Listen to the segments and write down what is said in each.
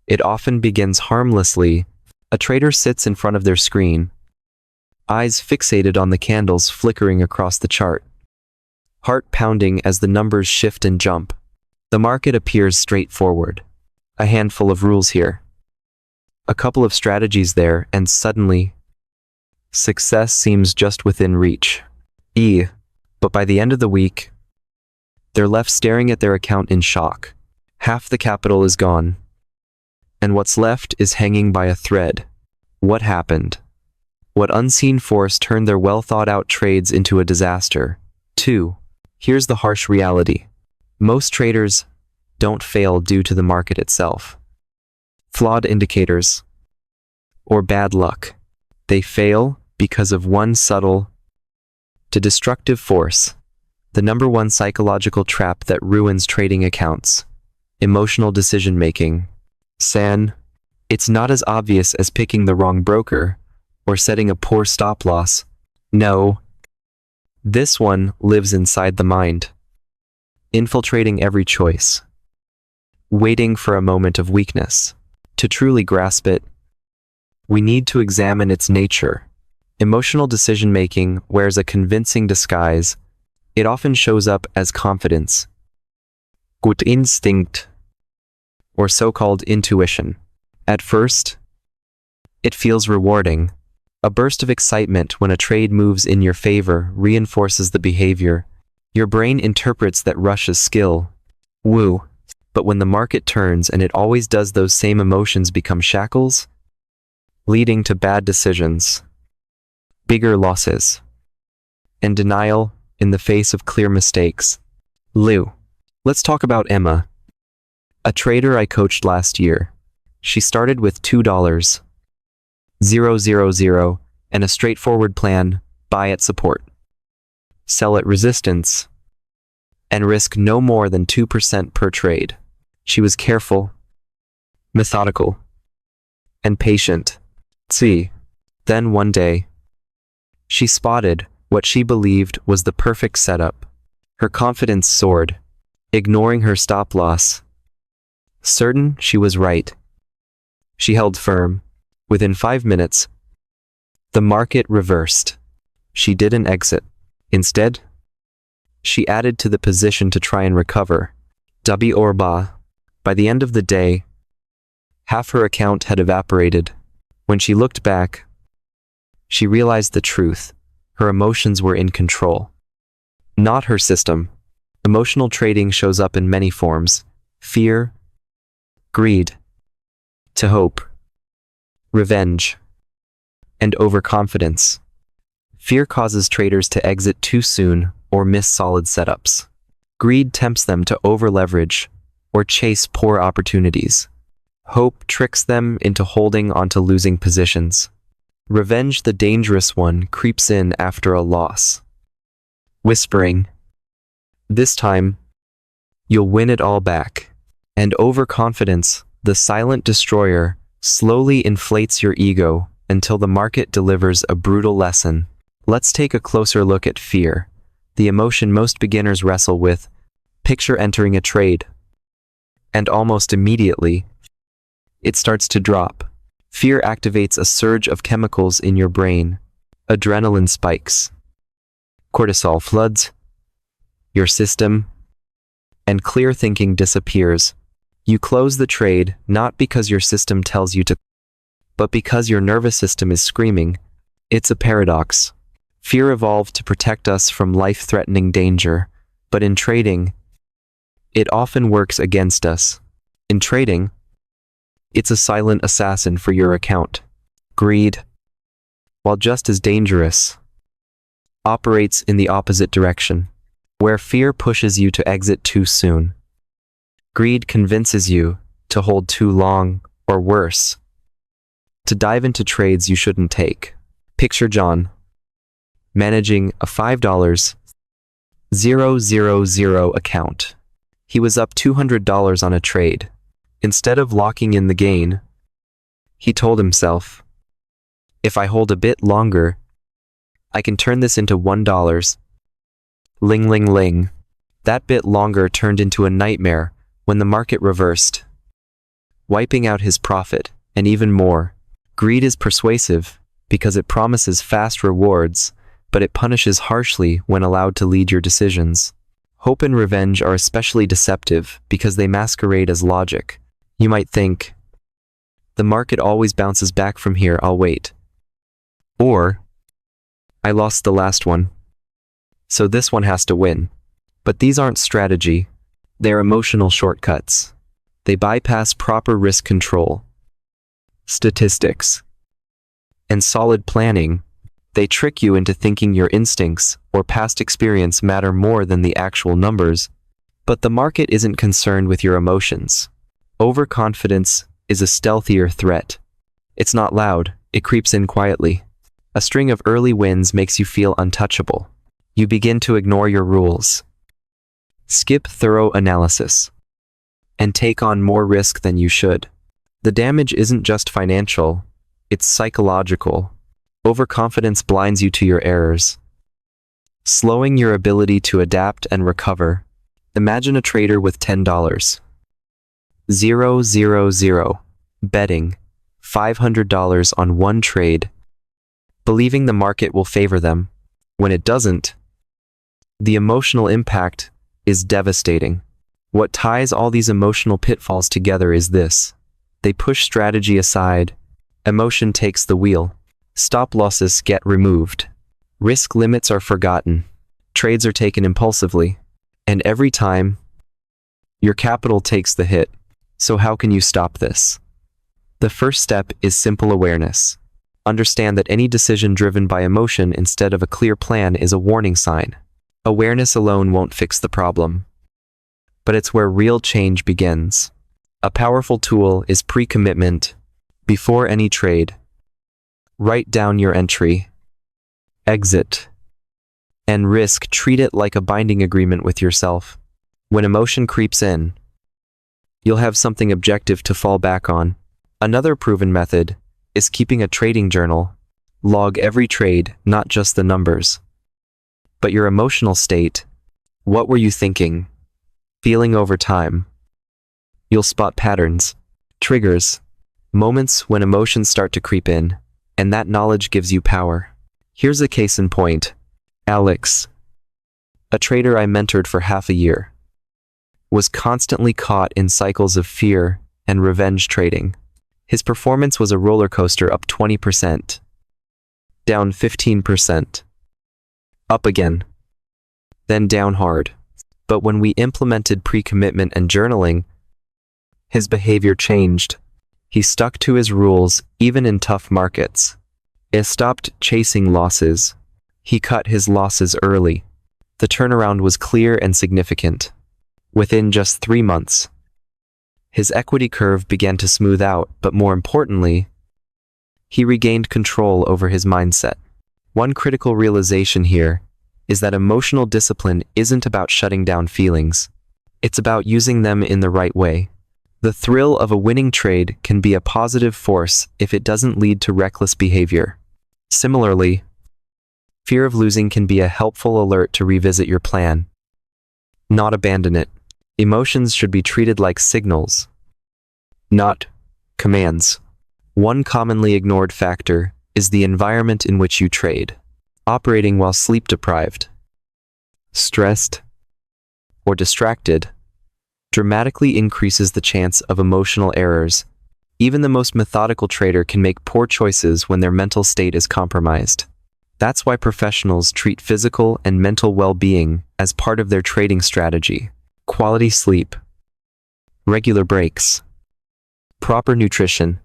It often begins harmlessly. A trader sits in front of their screen, eyes fixated on the candles flickering across the chart, heart pounding as the numbers shift and jump. The market appears straightforward. A handful of rules here, a couple of strategies there, and suddenly, success seems just within reach. But by the end of the week, they're left staring at their account in shock. Half the capital is gone, and what's left is hanging by a thread. What happened? What unseen force turned their well-thought-out trades into a disaster? 2. Here's the harsh reality. Most traders don't fail due to the market itself, flawed indicators, or bad luck. They fail because of one subtle to destructive force, the number one psychological trap that ruins trading accounts: emotional decision-making. It's not as obvious as picking the wrong broker or setting a poor stop-loss. No, this one lives inside the mind, infiltrating every choice, waiting for a moment of weakness. To truly grasp it, we need to examine its nature. Emotional decision-making wears a convincing disguise. It often shows up as confidence, gut instinct, or so-called intuition. At first, it feels rewarding. A burst of excitement when a trade moves in your favor reinforces the behavior. Your brain interprets that rush as skill. Woo. But when the market turns, and it always does, those same emotions become shackles, leading to bad decisions, bigger losses, and denial in the face of clear mistakes. Let's talk about Emma, a trader I coached last year. She started with $2,000 and a straightforward plan: buy at support, sell at resistance, and risk no more than 2% per trade. She was careful, methodical, and patient. Then one day, she spotted what she believed was the perfect setup. Her confidence soared, ignoring her stop-loss. Certain she was right, she held firm. Within 5 minutes, the market reversed. She didn't exit. Instead, she added to the position to try and recover. By the end of the day, half her account had evaporated. When she looked back, she realized the truth. Her emotions were in control, not her system. Emotional trading shows up in many forms: fear, greed, to hope, revenge, and overconfidence. Fear causes traders to exit too soon or miss solid setups. Greed tempts them to over-leverage or chase poor opportunities. Hope tricks them into holding onto losing positions. Revenge, the dangerous one, creeps in after a loss, whispering, "This time, you'll win it all back." And overconfidence, the silent destroyer, slowly inflates your ego until the market delivers a brutal lesson. Let's take a closer look at fear, the emotion most beginners wrestle with. Picture entering a trade, and almost immediately, it starts to drop. Fear activates a surge of chemicals in your brain. Adrenaline spikes, cortisol floods your system, and clear thinking disappears. You close the trade not because your system tells you to, but because your nervous system is screaming. It's a paradox. Fear evolved to protect us from life-threatening danger, but in trading, it often works against us. In trading, it's a silent assassin for your account. Greed, while just as dangerous, operates in the opposite direction. Where fear pushes you to exit too soon, greed convinces you to hold too long, or worse, to dive into trades you shouldn't take. Picture John, managing a $5,000 account. He was up $200 on a trade. Instead of locking in the gain, he told himself, "If I hold a bit longer, I can turn this into $1. Ling ling ling. That bit longer turned into a nightmare when the market reversed. wiping out his profit, and even more. Greed is persuasive because it promises fast rewards, but it punishes harshly when allowed to lead your decisions. Hope and revenge are especially deceptive because they masquerade as logic. You might think, the market always bounces back from here, I'll wait. Or, I lost the last one, so this one has to win. But these aren't strategy, they're emotional shortcuts. They bypass proper risk control, statistics, and solid planning. They trick you into thinking your instincts or past experience matter more than the actual numbers. But the market isn't concerned with your emotions. Overconfidence is a stealthier threat. It's not loud, it creeps in quietly. A string of early wins makes you feel untouchable. You begin to ignore your rules, skip thorough analysis, and take on more risk than you should. The damage isn't just financial, it's psychological. Overconfidence blinds you to your errors, slowing your ability to adapt and recover. Imagine a trader with $10. 000 betting $500 on one trade, believing the market will favor them. When it doesn't, the emotional impact is devastating. What ties all these emotional pitfalls together is this: they push strategy aside, emotion takes the wheel, stop losses get removed, risk limits are forgotten, trades are taken impulsively, and every time, your capital takes the hit. So how can you stop this? The first step is simple awareness. Understand that any decision driven by emotion instead of a clear plan is a warning sign. Awareness alone won't fix the problem, but it's where real change begins. A powerful tool is pre-commitment. Before any trade, write down your entry, exit, and risk. Treat it like a binding agreement with yourself. When emotion creeps in, you'll have something objective to fall back on. Another proven method is keeping a trading journal. Log every trade, not just the numbers, but your emotional state. What were you thinking, feeling over time? You'll spot patterns, triggers, moments when emotions start to creep in, and that knowledge gives you power. Here's a case in point. Alex, a trader I mentored for half a year, was constantly caught in cycles of fear and revenge trading. His performance was a roller coaster, up 20%, down 15%, up again, then down hard. But when we implemented pre-commitment and journaling, his behavior changed. He stuck to his rules even in tough markets. He stopped chasing losses. He cut his losses early. The turnaround was clear and significant. Within just 3 months, his equity curve began to smooth out, but more importantly, he regained control over his mindset. One critical realization here is that emotional discipline isn't about shutting down feelings. It's about using them in the right way. The thrill of a winning trade can be a positive force if it doesn't lead to reckless behavior. Similarly, fear of losing can be a helpful alert to revisit your plan, not abandon it. Emotions should be treated like signals, not commands. One commonly ignored factor is the environment in which you trade. Operating while sleep-deprived, stressed, or distracted dramatically increases the chance of emotional errors. Even the most methodical trader can make poor choices when their mental state is compromised. That's why professionals treat physical and mental well-being as part of their trading strategy. Quality sleep, regular breaks, proper nutrition,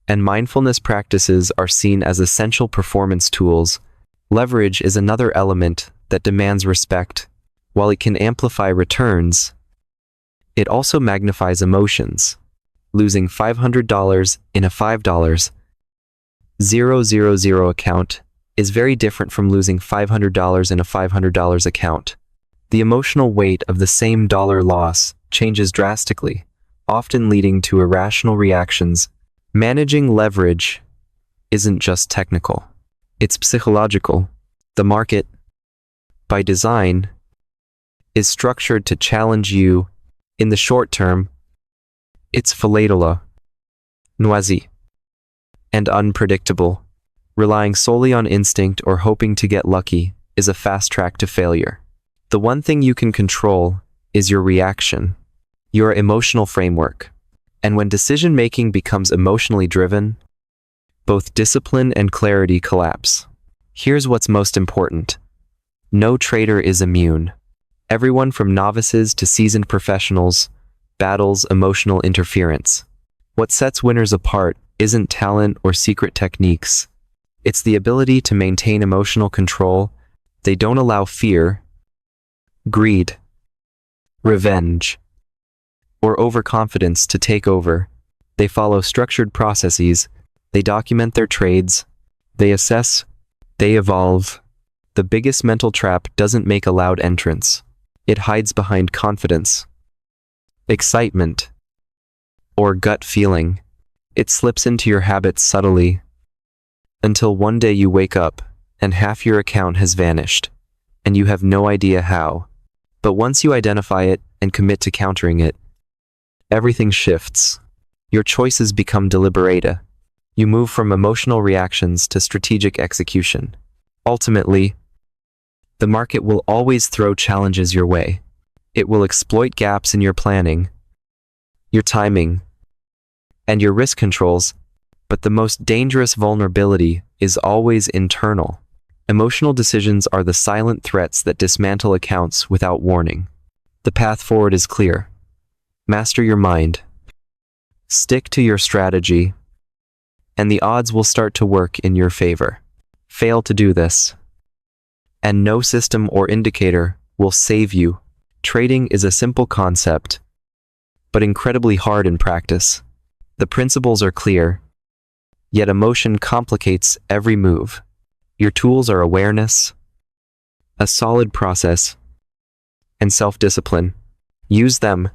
and mindfulness practices are seen as essential performance tools. Leverage is another element that demands respect. While it can amplify returns, it also magnifies emotions. Losing $500 in a $5,000 account is very different from losing $500 in a $500 account. The emotional weight of the same dollar loss changes drastically, often leading to irrational reactions. Managing leverage isn't just technical, it's psychological. The market, by design, is structured to challenge you in the short term. It's volatile, noisy, and unpredictable. Relying solely on instinct or hoping to get lucky is a fast track to failure. The one thing you can control is your reaction, your emotional framework. And when decision-making becomes emotionally driven, both discipline and clarity collapse. Here's what's most important. No trader is immune. Everyone from novices to seasoned professionals battles emotional interference. What sets winners apart isn't talent or secret techniques. It's the ability to maintain emotional control. They don't allow fear, greed, revenge, or overconfidence to take over. They follow structured processes. They document their trades. They assess. They evolve. The biggest mental trap doesn't make a loud entrance. It hides behind confidence, excitement, or gut feeling. It slips into your habits subtly, until one day you wake up and half your account has vanished, and you have no idea how. But once you identify it and commit to countering it, everything shifts. Your choices become deliberate. You move from emotional reactions to strategic execution. Ultimately, the market will always throw challenges your way. It will exploit gaps in your planning, your timing, and your risk controls, but the most dangerous vulnerability is always internal. Emotional decisions are the silent threats that dismantle accounts without warning. The path forward is clear. Master your mind. Stick to your strategy, and the odds will start to work in your favor. Fail to do this, and no system or indicator will save you. Trading is a simple concept, but incredibly hard in practice. The principles are clear, yet emotion complicates every move. Your tools are awareness, a solid process, and self-discipline. Use them,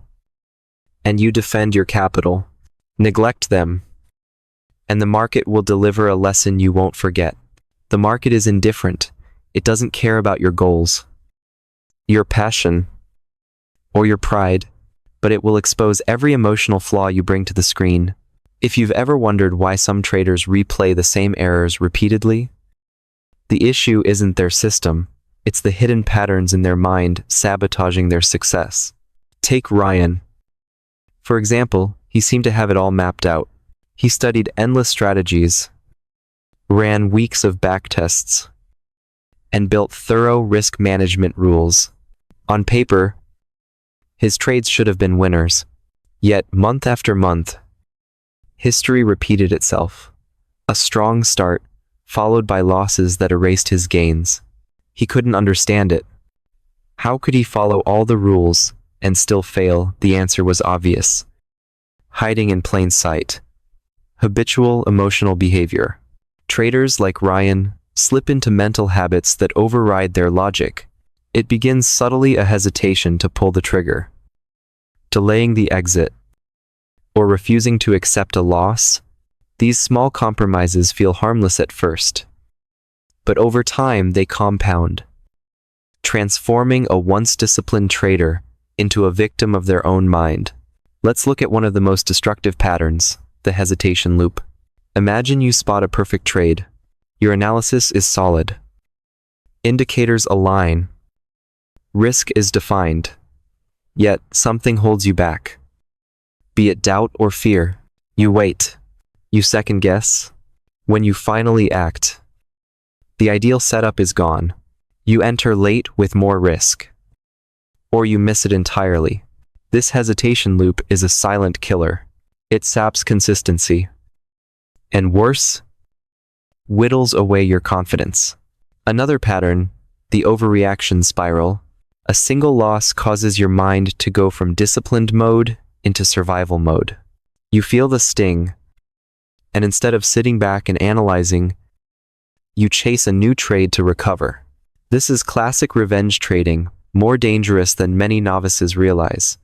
and you defend your capital. Neglect them, and the market will deliver a lesson you won't forget. The market is indifferent. It doesn't care about your goals, your passion, or your pride, but it will expose every emotional flaw you bring to the screen. If you've ever wondered why some traders replay the same errors repeatedly, the issue isn't their system, it's the hidden patterns in their mind sabotaging their success. Take Ryan. For example, he seemed to have it all mapped out. He studied endless strategies, ran weeks of backtests, and built thorough risk management rules. On paper, his trades should have been winners. Yet, month after month, history repeated itself. A strong start, followed by losses that erased his gains. He couldn't understand it. How could he follow all the rules and still fail? The answer was obvious. Hiding in plain sight. Habitual emotional behavior. Traders like Ryan slip into mental habits that override their logic. It begins subtly, a hesitation to pull the trigger, delaying the exit, or refusing to accept a loss. These small compromises feel harmless at first, but over time they compound, transforming a once disciplined trader into a victim of their own mind. Let's look at one of the most destructive patterns, the hesitation loop. Imagine you spot a perfect trade. Your analysis is solid. Indicators align. Risk is defined. Yet something holds you back. Be it doubt or fear. You wait. You second guess. When you finally act, the ideal setup is gone. You enter late with more risk, or you miss it entirely. This hesitation loop is a silent killer. It saps consistency, and worse, whittles away your confidence. Another pattern, the overreaction spiral. A single loss causes your mind to go from disciplined mode into survival mode. You feel the sting, and instead of sitting back and analyzing, you chase a new trade to recover. This is classic revenge trading, more dangerous than many novices realize.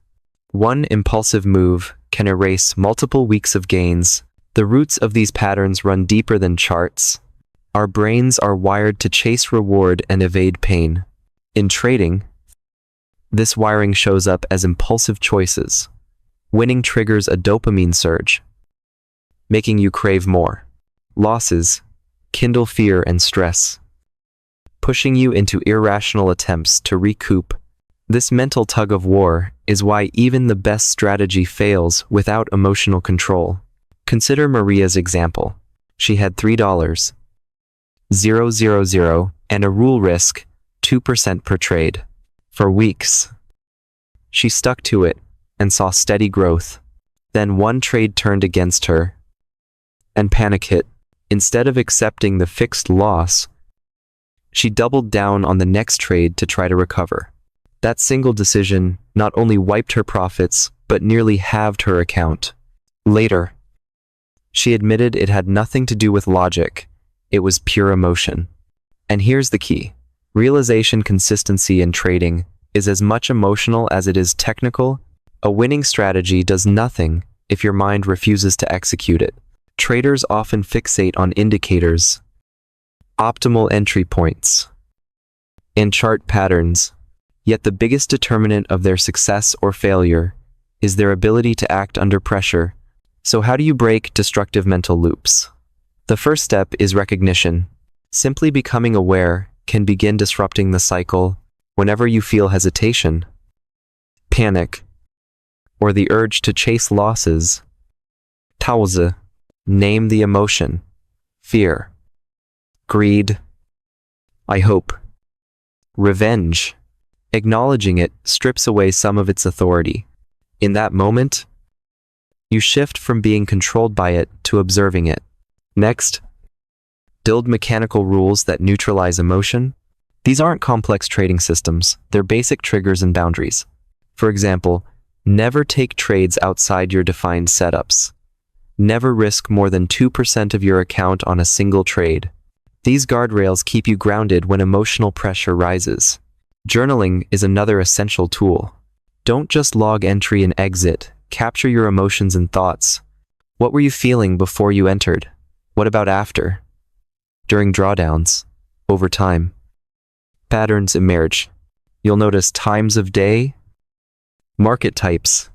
One impulsive move can erase multiple weeks of gains. The roots of these patterns run deeper than charts. Our brains are wired to chase reward and evade pain. In trading, this wiring shows up as impulsive choices. Winning triggers a dopamine surge, making you crave more. Losses kindle fear and stress, pushing you into irrational attempts to recoup. This mental tug of war is why even the best strategy fails without emotional control. Consider Maria's example. She had $3,000 and a rule risk 2% per trade. For weeks, she stuck to it and saw steady growth. Then one trade turned against her, and panic hit. Instead of accepting the fixed loss, she doubled down on the next trade to try to recover. That single decision not only wiped her profits, but nearly halved her account. Later, she admitted it had nothing to do with logic, it was pure emotion. And here's the key. Realization consistency in trading is as much emotional as it is technical. A winning strategy does nothing if your mind refuses to execute it. Traders often fixate on indicators, optimal entry points, and chart patterns, yet the biggest determinant of their success or failure is their ability to act under pressure. So how do you break destructive mental loops? The first step is recognition. Simply becoming aware can begin disrupting the cycle. Whenever you feel hesitation, panic, or the urge to chase losses, Pause. Name the emotion. Fear, greed, I hope, revenge. Acknowledging it strips away some of its authority. In that moment, you shift from being controlled by it to observing it. Next, build mechanical rules that neutralize emotion. These aren't complex trading systems, they're basic triggers and boundaries. For example, never take trades outside your defined setups. Never risk more than 2% of your account on a single trade. These guardrails keep you grounded when emotional pressure rises. Journaling is another essential tool. Don't just log entry and exit, capture your emotions and thoughts. What were you feeling before you entered? What about after? During drawdowns? Over time? Patterns emerge. You'll notice times of day, market types,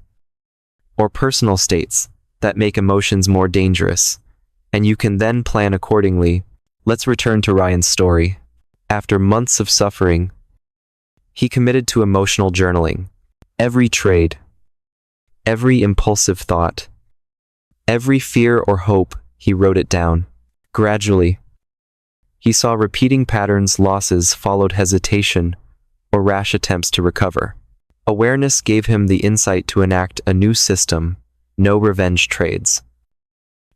or personal states that make emotions more dangerous, and you can then plan accordingly. Let's return to Ryan's story. After months of suffering, he committed to emotional journaling. Every trade, every impulsive thought, every fear or hope, he wrote it down. Gradually, he saw repeating patterns, losses followed hesitation, or rash attempts to recover. Awareness gave him the insight to enact a new system. No revenge trades,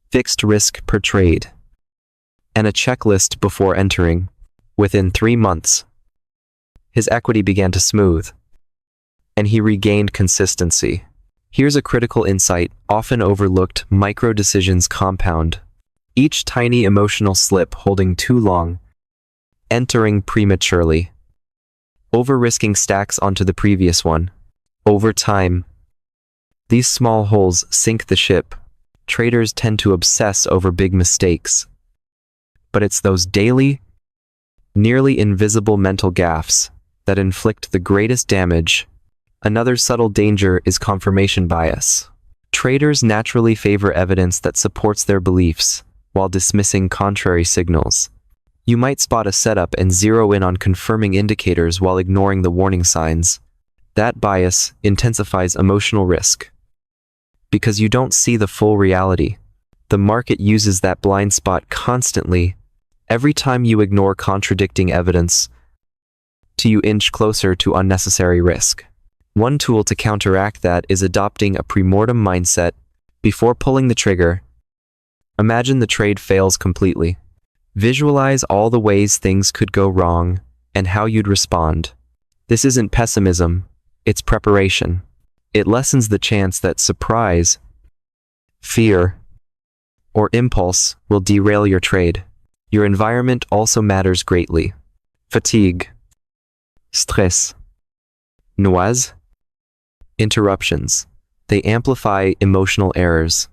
fixed risk per trade, and a checklist before entering. Within 3 months, his equity began to smooth, and he regained consistency. Here's a critical insight: often overlooked, micro decisions compound. Each tiny emotional slip holding too long, entering prematurely, over-risking stacks onto the previous one. Over time, these small holes sink the ship. Traders tend to obsess over big mistakes. But it's those daily, nearly invisible mental gaffes that inflict the greatest damage. Another subtle danger is confirmation bias. Traders naturally favor evidence that supports their beliefs, while dismissing contrary signals. You might spot a setup and zero in on confirming indicators while ignoring the warning signs. That bias intensifies emotional risk, because you don't see the full reality. The market uses that blind spot constantly. Every time you ignore contradicting evidence, you inch closer to unnecessary risk. One tool to counteract that is adopting a pre-mortem mindset. Before pulling the trigger, imagine the trade fails completely. Visualize all the ways things could go wrong and how you'd respond. This isn't pessimism, it's preparation. It lessens the chance that surprise, fear, or impulse will derail your trade. Your environment also matters greatly. Fatigue, stress, noise, interruptions. They amplify emotional errors.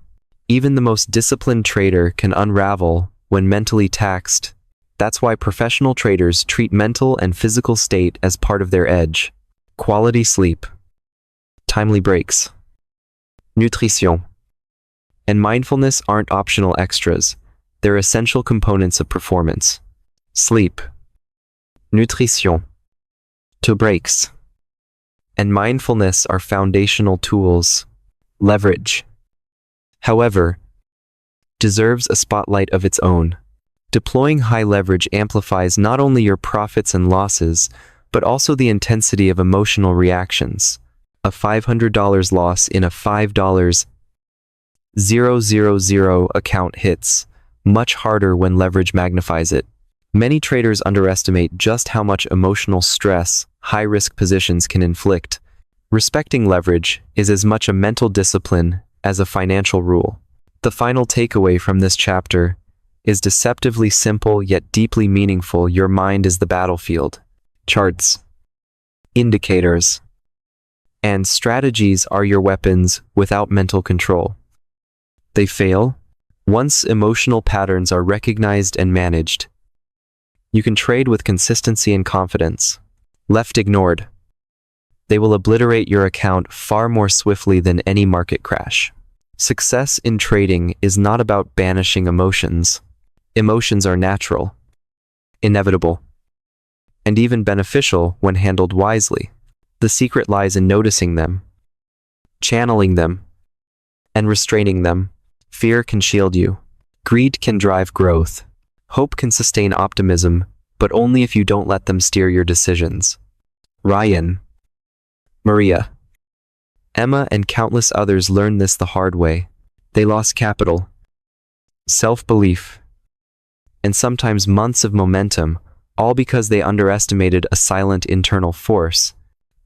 Even the most disciplined trader can unravel when mentally taxed. That's why professional traders treat mental and physical state as part of their edge. Quality sleep, timely breaks, nutrition, and mindfulness aren't optional extras. They're essential components of performance. Sleep, nutrition, to breaks, and mindfulness are foundational tools. Leverage, however, deserves a spotlight of its own. Deploying high leverage amplifies not only your profits and losses, but also the intensity of emotional reactions. A $500 loss in a $5,000 account hits much harder when leverage magnifies it. Many traders underestimate just how much emotional stress high-risk positions can inflict. Respecting leverage is as much a mental discipline as a financial rule. The final takeaway from this chapter is deceptively simple yet deeply meaningful. Your mind is the battlefield. Charts, indicators, and strategies are your weapons without mental control. They fail once emotional patterns are recognized and managed. You can trade with consistency and confidence. Left ignored, they will obliterate your account far more swiftly than any market crash. Success in trading is not about banishing emotions. Emotions are natural, inevitable, and even beneficial when handled wisely. The secret lies in noticing them, channeling them, and restraining them. Fear can shield you. Greed can drive growth. Hope can sustain optimism, but only if you don't let them steer your decisions. Ryan, Maria, Emma, and countless others learned this the hard way. They lost capital, self-belief, and sometimes months of momentum, all because they underestimated a silent internal force.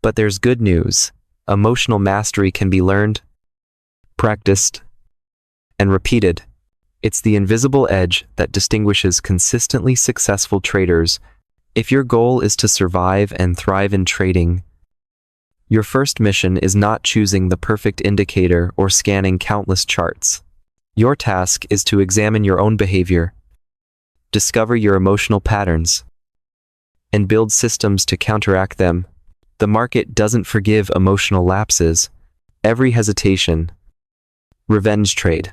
But there's good news. Emotional mastery can be learned, practiced, and repeated. It's the invisible edge that distinguishes consistently successful traders. If your goal is to survive and thrive in trading, your first mission is not choosing the perfect indicator or scanning countless charts. Your task is to examine your own behavior, discover your emotional patterns, and build systems to counteract them. The market doesn't forgive emotional lapses. Every hesitation, revenge trade,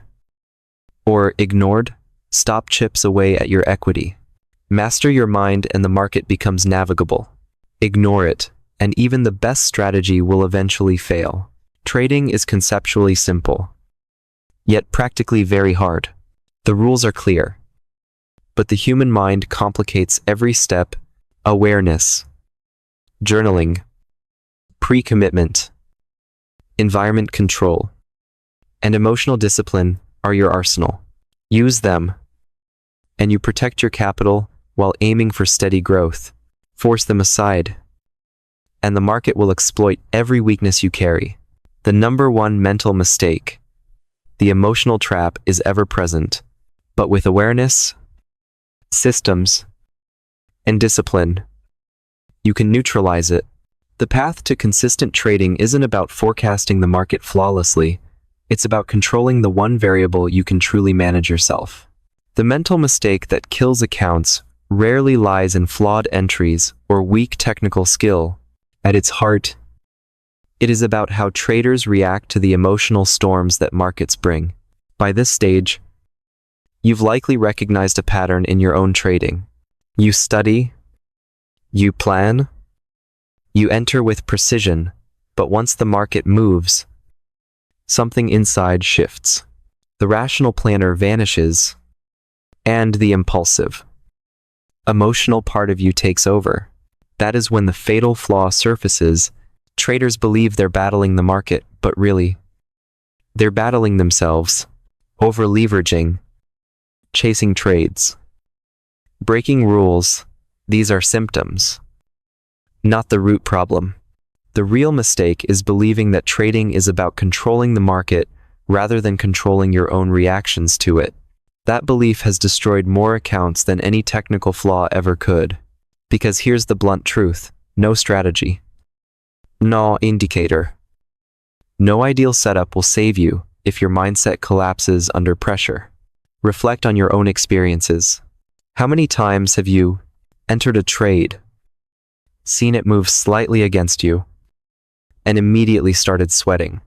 or ignored stop chips away at your equity. Master your mind and the market becomes navigable. Ignore it, and even the best strategy will eventually fail. Trading is conceptually simple, yet practically very hard. The rules are clear, but the human mind complicates every step. Awareness, journaling, pre-commitment, environment control, and emotional discipline are your arsenal. Use them, and you protect your capital while aiming for steady growth. Force them aside, and the market will exploit every weakness you carry. The number one mental mistake, the emotional trap, is ever present. But with awareness, systems, and discipline, you can neutralize it. The path to consistent trading isn't about forecasting the market flawlessly. It's about controlling the one variable you can truly manage yourself. The mental mistake that kills accounts rarely lies in flawed entries or weak technical skill. At its heart, it is about how traders react to the emotional storms that markets bring. By this stage, you've likely recognized a pattern in your own trading. You study, you plan, you enter with precision, but once the market moves, something inside shifts. The rational planner vanishes, and the impulsive, emotional part of you takes over. That is when the fatal flaw surfaces. Traders believe they're battling the market, but really, they're battling themselves. Over-leveraging, chasing trades, breaking rules, these are symptoms, not the root problem. The real mistake is believing that trading is about controlling the market rather than controlling your own reactions to it. That belief has destroyed more accounts than any technical flaw ever could. Because here's the blunt truth: no strategy, no indicator, no ideal setup will save you if your mindset collapses under pressure. Reflect on your own experiences. How many times have you entered a trade, seen it move slightly against you, and immediately started sweating?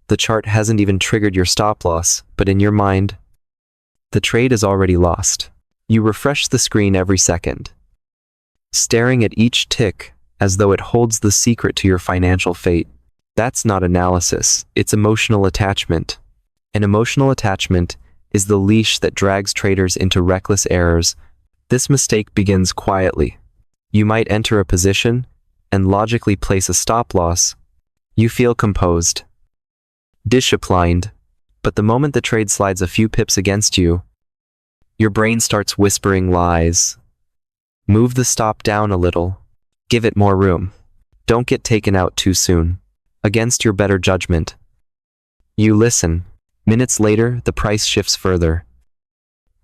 The chart hasn't even triggered your stop loss, but in your mind, the trade is already lost. You refresh the screen every second, staring at each tick as though it holds the secret to your financial fate. That's not analysis, it's emotional attachment. An emotional attachment is the leash that drags traders into reckless errors. This mistake begins quietly. You might enter a position and logically place a stop loss. You feel composed, disciplined, but the moment the trade slides a few pips against you, your brain starts whispering lies. Move the stop down a little. Give it more room. Don't get taken out too soon. Against your better judgment. You listen. Minutes later, the price shifts further.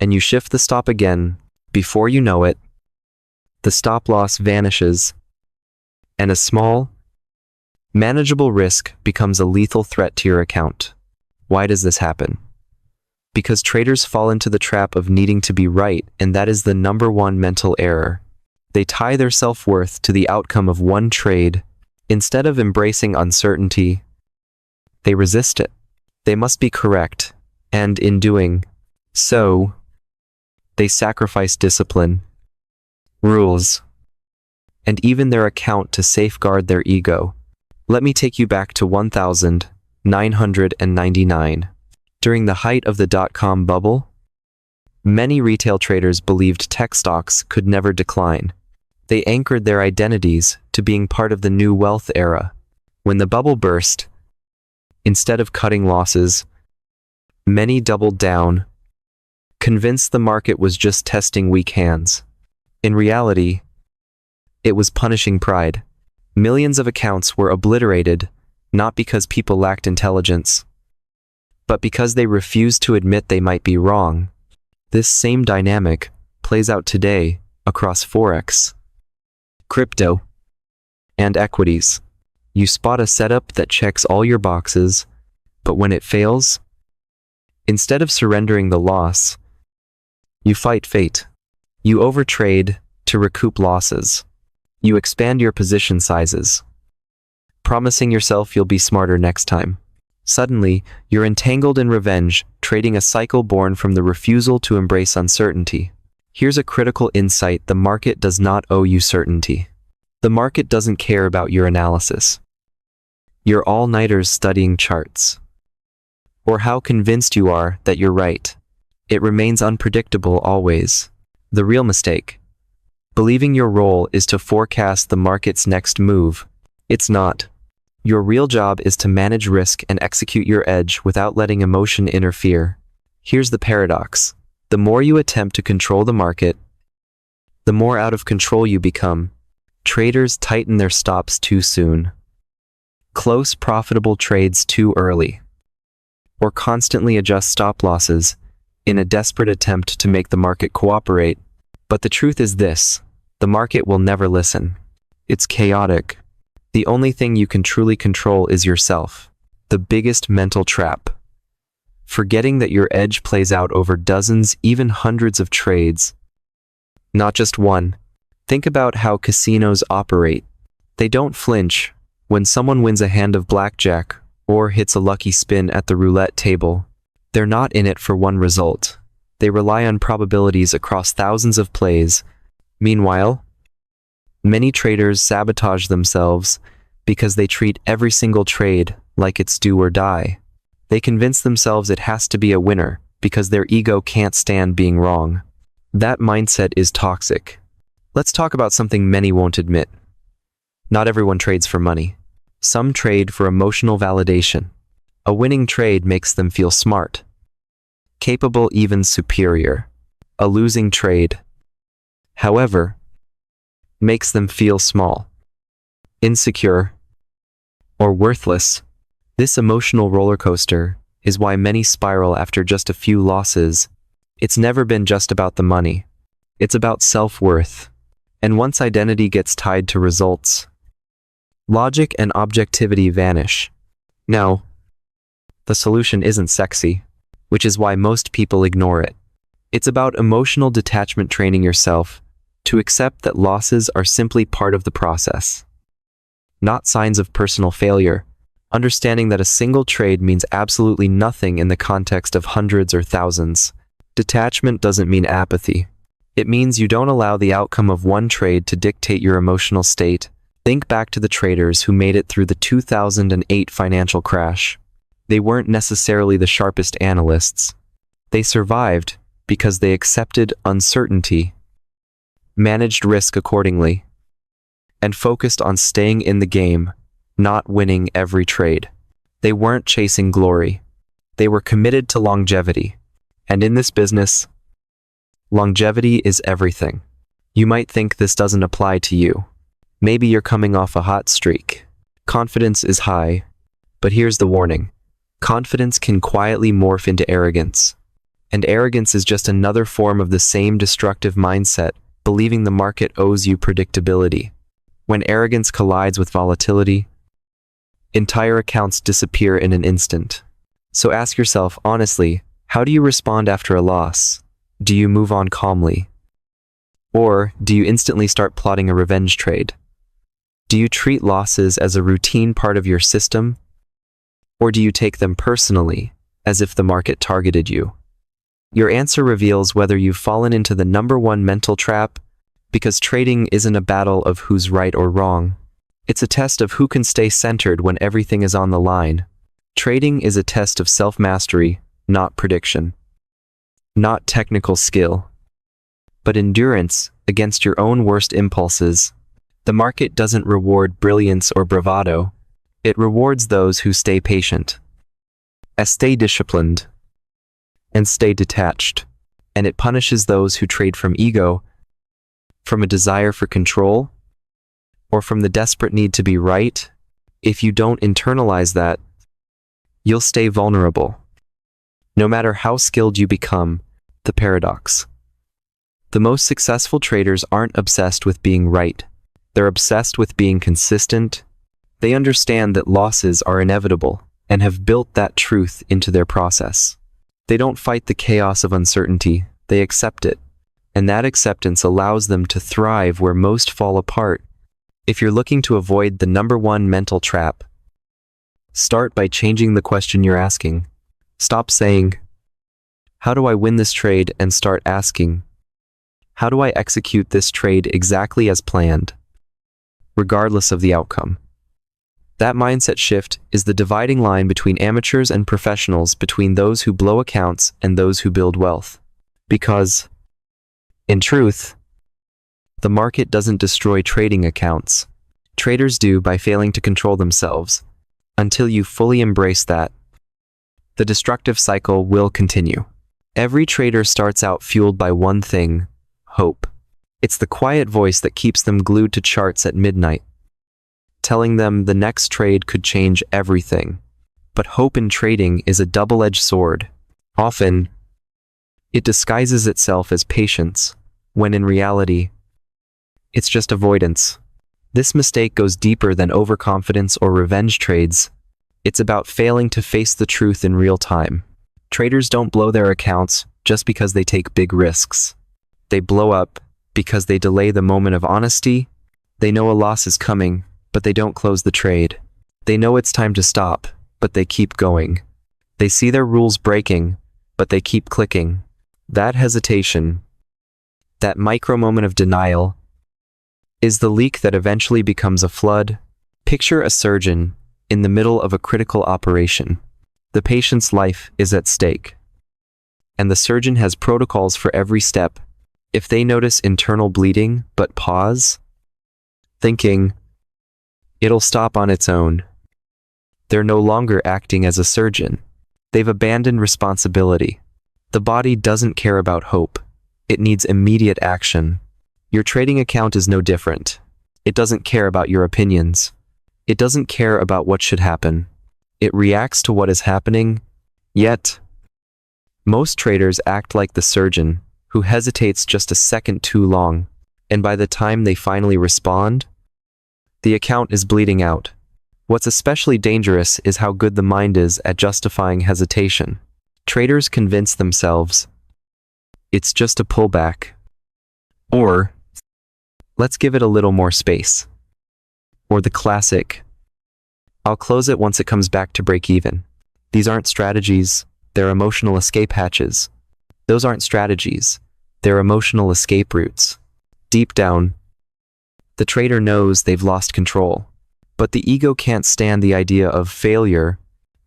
And you shift the stop again. Before you know it, the stop loss vanishes. And a small, manageable risk becomes a lethal threat to your account. Why does this happen? Because traders fall into the trap of needing to be right, and that is the #1 mental error. They tie their self-worth to the outcome of one trade. Instead of embracing uncertainty, they resist it. They must be correct, and in doing so, they sacrifice discipline, rules, and even their account to safeguard their ego. Let me take you back to 1999. During the height of the dot-com bubble, many retail traders believed tech stocks could never decline. They anchored their identities to being part of the new wealth era. When the bubble burst, instead of cutting losses, many doubled down, convinced the market was just testing weak hands. In reality, it was punishing pride. Millions of accounts were obliterated, not because people lacked intelligence, but because they refused to admit they might be wrong. This same dynamic plays out today across Forex, crypto, and equities. You spot a setup that checks all your boxes, but when it fails, instead of surrendering the loss, you fight fate. You overtrade to recoup losses. You expand your position sizes, promising yourself you'll be smarter next time. Suddenly, you're entangled in revenge, trading a cycle born from the refusal to embrace uncertainty. Here's a critical insight: the market does not owe you certainty. The market doesn't care about your analysis, your all-nighters studying charts, or how convinced you are that you're right. It remains unpredictable always. The real mistake: believing your role is to forecast the market's next move. It's not. Your real job is to manage risk and execute your edge without letting emotion interfere. Here's the paradox: the more you attempt to control the market, the more out of control you become. Traders tighten their stops too soon, close profitable trades too early, or constantly adjust stop losses in a desperate attempt to make the market cooperate. But the truth is this: the market will never listen. It's chaotic. The only thing you can truly control is yourself. The biggest mental trap: forgetting that your edge plays out over dozens, even hundreds of trades, not just one. Think about how casinos operate. They don't flinch when someone wins a hand of blackjack or hits a lucky spin at the roulette table. They're not in it for one result. They rely on probabilities across thousands of plays. Meanwhile, many traders sabotage themselves because they treat every single trade like it's do or die. They convince themselves it has to be a winner because their ego can't stand being wrong. That mindset is toxic. Let's talk about something many won't admit. Not everyone trades for money. Some trade for emotional validation. A winning trade makes them feel smart, capable, even superior. A losing trade, however, makes them feel small, insecure, or worthless. This emotional roller coaster is why many spiral after just a few losses. It's never been just about the money. It's about self-worth. And once identity gets tied to results, logic and objectivity vanish. Now, the solution isn't sexy, which is why most people ignore it. It's about emotional detachment, training yourself to accept that losses are simply part of the process, not signs of personal failure. understanding that a single trade means absolutely nothing in the context of hundreds or thousands. Detachment doesn't mean apathy. It means you don't allow the outcome of one trade to dictate your emotional state. Think back to the traders who made it through the 2008 financial crash. They weren't necessarily the sharpest analysts. They survived because they accepted uncertainty, managed risk accordingly, and focused on staying in the game, not winning every trade. They weren't chasing glory. They were committed to longevity. And in this business, longevity is everything. You might think this doesn't apply to you. Maybe you're coming off a hot streak. Confidence is high, but here's the warning. Confidence can quietly morph into arrogance. And arrogance is just another form of the same destructive mindset, believing the market owes you predictability. When arrogance collides with volatility, entire accounts disappear in an instant. So ask yourself honestly, how do you respond after a loss? Do you move on calmly? Or do you instantly start plotting a revenge trade? Do you treat losses as a routine part of your system? Or do you take them personally, as if the market targeted you? Your answer reveals whether you've fallen into the number one mental trap, because trading isn't a battle of who's right or wrong. It's a test of who can stay centered when everything is on the line. Trading is a test of self-mastery, not prediction. Not technical skill, but endurance against your own worst impulses. The market doesn't reward brilliance or bravado. It rewards those who stay patient, stay disciplined, and stay detached. And it punishes those who trade from ego, from a desire for control, or from the desperate need to be right. If you don't internalize that, you'll stay vulnerable. No matter how skilled you become, the paradox. The most successful traders aren't obsessed with being right. They're obsessed with being consistent. They understand that losses are inevitable and have built that truth into their process. They don't fight the chaos of uncertainty, they accept it. And that acceptance allows them to thrive where most fall apart. If you're looking to avoid the number one mental trap, start by changing the question you're asking. Stop saying, "How do I win this trade?" and start asking, "How do I execute this trade exactly as planned, regardless of the outcome?" That mindset shift is the dividing line between amateurs and professionals, between those who blow accounts and those who build wealth. Because, in truth, the market doesn't destroy trading accounts. Traders do by failing to control themselves. Until you fully embrace that, the destructive cycle will continue. Every trader starts out fueled by one thing: hope. It's the quiet voice that keeps them glued to charts at midnight, telling them the next trade could change everything. But hope in trading is a double-edged sword. Often, it disguises itself as patience, when in reality, it's just avoidance. This mistake goes deeper than overconfidence or revenge trades. It's about failing to face the truth in real time. Traders don't blow their accounts just because they take big risks. They blow up because they delay the moment of honesty. They know a loss is coming, but they don't close the trade. They know it's time to stop, but they keep going. They see their rules breaking, but they keep clicking. That hesitation, that micro moment of denial, is the leak that eventually becomes a flood. Picture a surgeon in the middle of a critical operation. The patient's life is at stake, and the surgeon has protocols for every step. If they notice internal bleeding but pause, thinking, "It'll stop on its own," they're no longer acting as a surgeon. They've abandoned responsibility. The body doesn't care about hope. It needs immediate action. Your trading account is no different. It doesn't care about your opinions. It doesn't care about what should happen. It reacts to what is happening. Yet, most traders act like the surgeon, who hesitates just a second too long, and by the time they finally respond, the account is bleeding out. What's especially dangerous is how good the mind is at justifying hesitation. Traders convince themselves, "It's just a pullback," or "Let's give it a little more space," or the classic, I'll close it once it comes back to break even. These aren't strategies, they're emotional escape hatches. Those aren't strategies, they're emotional escape routes. Deep down, the trader knows they've lost control. But the ego can't stand the idea of failure.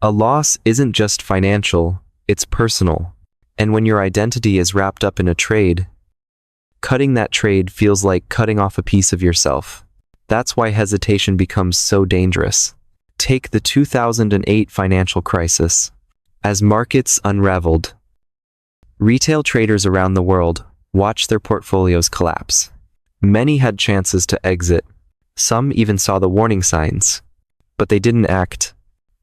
A loss isn't just financial, it's personal. And when your identity is wrapped up in a trade, cutting that trade feels like cutting off a piece of yourself. That's why hesitation becomes so dangerous. Take the 2008 financial crisis. As markets unraveled, retail traders around the world watched their portfolios collapse. Many had chances to exit. Some even saw the warning signs. But they didn't act.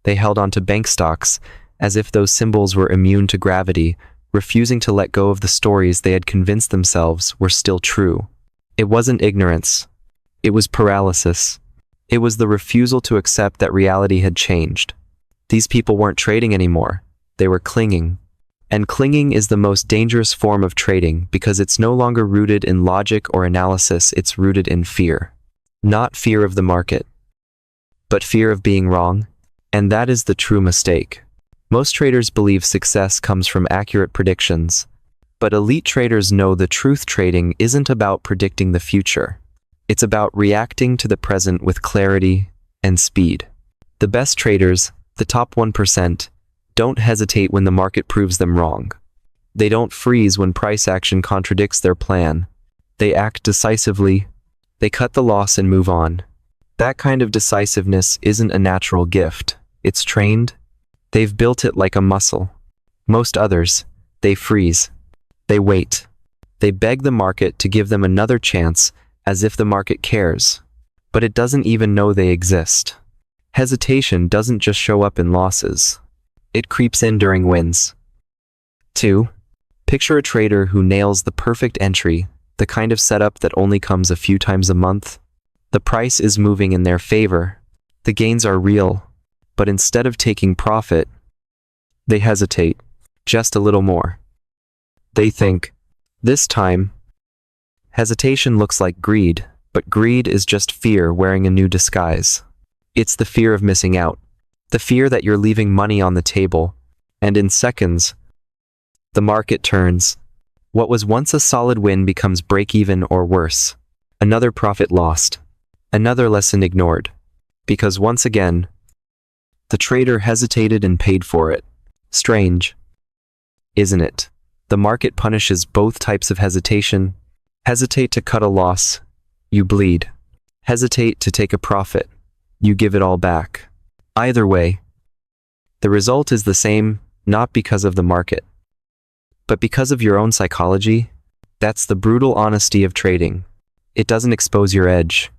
They held on to bank stocks as if those symbols were immune to gravity, refusing to let go of the stories they had convinced themselves were still true. It wasn't ignorance. It was paralysis. It was the refusal to accept that reality had changed. These people weren't trading anymore. They were clinging. And clinging is the most dangerous form of trading because it's no longer rooted in logic or analysis, it's rooted in fear. Not fear of the market, but fear of being wrong. And that is the true mistake. Most traders believe success comes from accurate predictions, but elite traders know the truth trading isn't about predicting the future. It's about reacting to the present with clarity and speed. The best traders, the top 1%, don't hesitate when the market proves them wrong. They don't freeze when price action contradicts their plan. They act decisively. They cut the loss and move on. That kind of decisiveness isn't a natural gift. It's trained. They've built it like a muscle. Most others, they freeze. They wait. They beg the market to give them another chance as if the market cares. But it doesn't even know they exist. Hesitation doesn't just show up in losses. It creeps in during wins. 2. Picture a trader who nails the perfect entry, the kind of setup that only comes a few times a month. The price is moving in their favor. The gains are real. But instead of taking profit, they hesitate just a little more. They think, this time. Hesitation looks like greed, but greed is just fear wearing a new disguise. It's the fear of missing out, the fear that you're leaving money on the table, and in seconds, the market turns. What was once a solid win becomes break-even or worse. Another profit lost. Another lesson ignored. Because once again, the trader hesitated and paid for it. Strange, isn't it? The market punishes both types of hesitation. Hesitate to cut a loss, you bleed. Hesitate to take a profit, you give it all back. Either way, the result is the same, not because of the market, but because of your own psychology. That's the brutal honesty of trading. It doesn't expose your edge.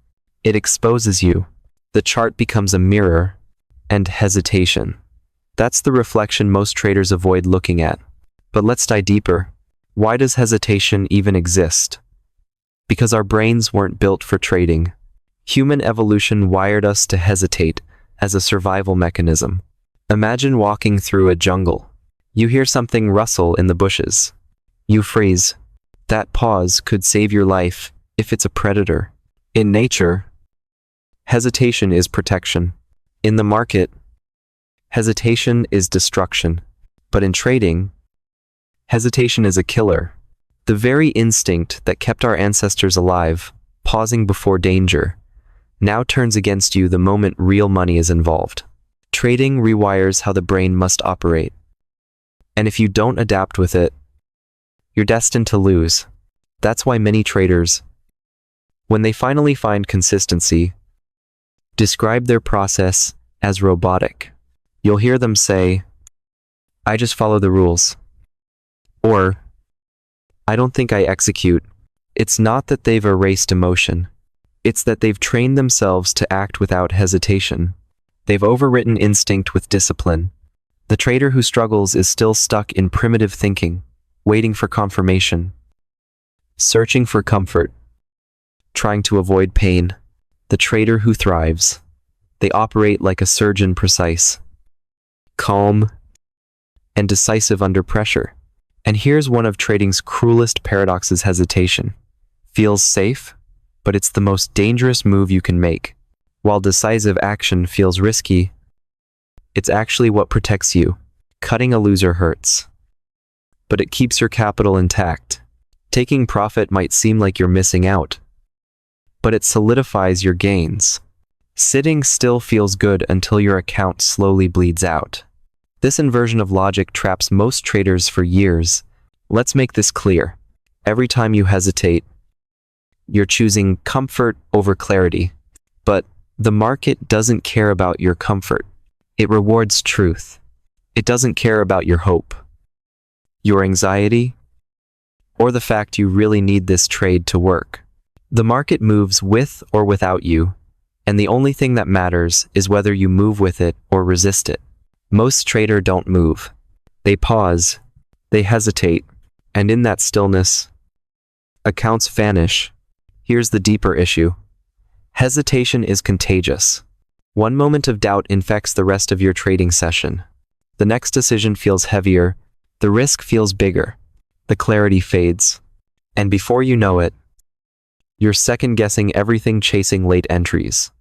It exposes you. The chart becomes a mirror, and hesitation. That's the reflection most traders avoid looking at. But let's dive deeper. Why does hesitation even exist? Because our brains weren't built for trading. Human evolution wired us to hesitate as a survival mechanism. Imagine walking through a jungle. You hear something rustle in the bushes. You freeze. That pause could save your life if it's a predator. In nature, hesitation is protection. In the market, hesitation is destruction. But in trading, hesitation is a killer. The very instinct that kept our ancestors alive, pausing before danger, now turns against you the moment real money is involved. Trading rewires how the brain must operate. And if you don't adapt with it, you're destined to lose. That's why many traders, when they finally find consistency, describe their process as robotic. You'll hear them say, I just follow the rules. Or, I don't think I execute. It's not that they've erased emotion. It's that they've trained themselves to act without hesitation. They've overwritten instinct with discipline. The trader who struggles is still stuck in primitive thinking, waiting for confirmation, searching for comfort, trying to avoid pain. The trader who thrives, they operate like a surgeon, precise, calm, and decisive under pressure. And here's one of trading's cruelest paradoxes: hesitation. Feels safe, but it's the most dangerous move you can make. While decisive action feels risky, it's actually what protects you. Cutting a loser hurts, but it keeps your capital intact. Taking profit might seem like you're missing out, but it solidifies your gains. Sitting still feels good until your account slowly bleeds out. This inversion of logic traps most traders for years. Let's make this clear. Every time you hesitate, you're choosing comfort over clarity. But the market doesn't care about your comfort. It rewards truth. It doesn't care about your hope, your anxiety, or the fact you really need this trade to work. The market moves with or without you, and the only thing that matters is whether you move with it or resist it. Most traders don't move. They pause, they hesitate, and in that stillness, accounts vanish. Here's the deeper issue. Hesitation is contagious. One moment of doubt infects the rest of your trading session. The next decision feels heavier, the risk feels bigger, the clarity fades, and before you know it, you're second-guessing everything, chasing late entries,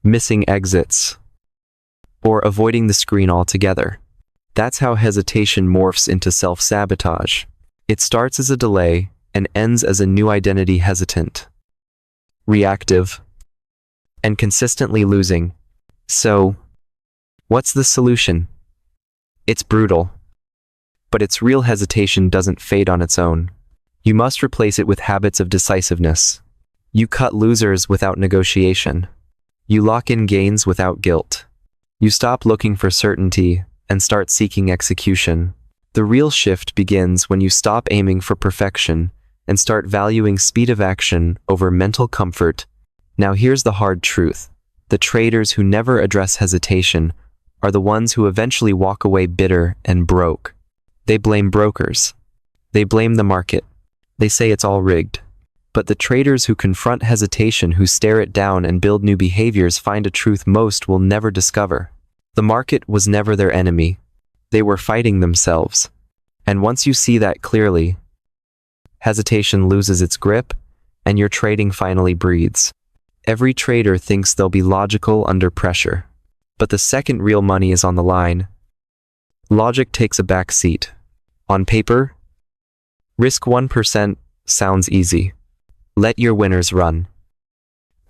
missing exits, or avoiding the screen altogether. That's how hesitation morphs into self-sabotage. It starts as a delay and ends as a new identity: hesitant, reactive, and consistently losing. So, what's the solution? It's brutal, but its real hesitation doesn't fade on its own. You must replace it with habits of decisiveness. You cut losers without negotiation. You lock in gains without guilt. You stop looking for certainty and start seeking execution. The real shift begins when you stop aiming for perfection and start valuing speed of action over mental comfort. Now here's the hard truth. The traders who never address hesitation are the ones who eventually walk away bitter and broke. They blame brokers. They blame the market. They say it's all rigged. But the traders who confront hesitation, who stare it down and build new behaviors, find a truth most will never discover. The market was never their enemy. They were fighting themselves. And once you see that clearly, hesitation loses its grip and your trading finally breathes. Every trader thinks they'll be logical under pressure. But the second real money is on the line, logic takes a back seat. On paper, risk 1% sounds easy. Let your winners run,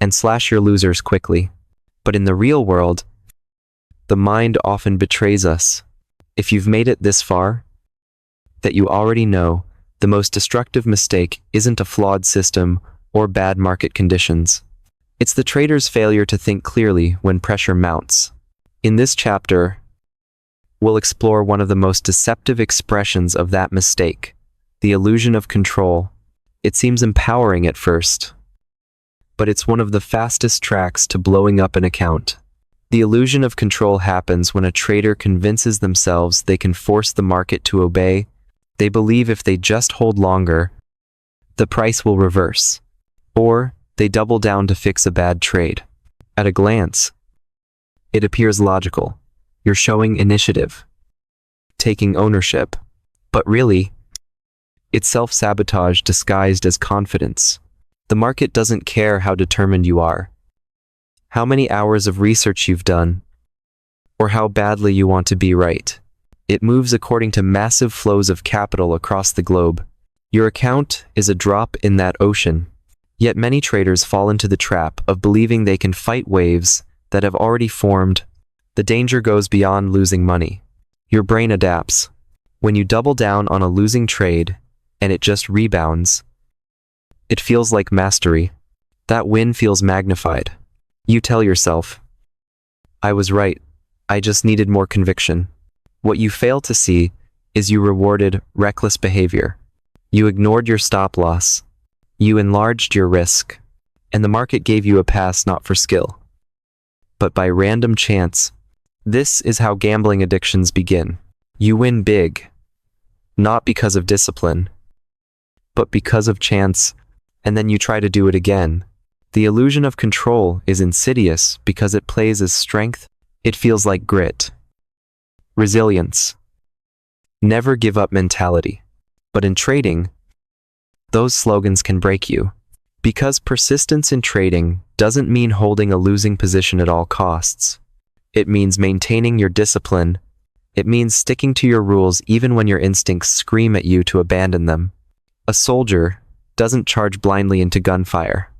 and slash your losers quickly. But in the real world, the mind often betrays us. If you've made it this far, that you already know, the most destructive mistake isn't a flawed system or bad market conditions. It's the trader's failure to think clearly when pressure mounts. In this chapter, we'll explore one of the most deceptive expressions of that mistake, the illusion of control. It seems empowering at first, but it's one of the fastest tracks to blowing up an account. The illusion of control happens when a trader convinces themselves they can force the market to obey. They believe if they just hold longer, the price will reverse. Or they double down to fix a bad trade. At a glance, it appears logical. You're showing initiative, taking ownership. But really, it's self-sabotage disguised as confidence. The market doesn't care how determined you are, how many hours of research you've done, or how badly you want to be right. It moves according to massive flows of capital across the globe. Your account is a drop in that ocean. Yet many traders fall into the trap of believing they can fight waves that have already formed. The danger goes beyond losing money. Your brain adapts. When you double down on a losing trade and it just rebounds, it feels like mastery. That win feels magnified. You tell yourself, I was right. I just needed more conviction. What you fail to see is you rewarded reckless behavior. You ignored your stop loss. You enlarged your risk, and the market gave you a pass not for skill, but by random chance. This is how gambling addictions begin. You win big, not because of discipline, but because of chance, and then you try to do it again. The illusion of control is insidious because it plays as strength. It feels like grit, resilience, never give up mentality. But in trading, those slogans can break you. Because persistence in trading doesn't mean holding a losing position at all costs. It means maintaining your discipline. It means sticking to your rules even when your instincts scream at you to abandon them. A soldier doesn't charge blindly into gunfire.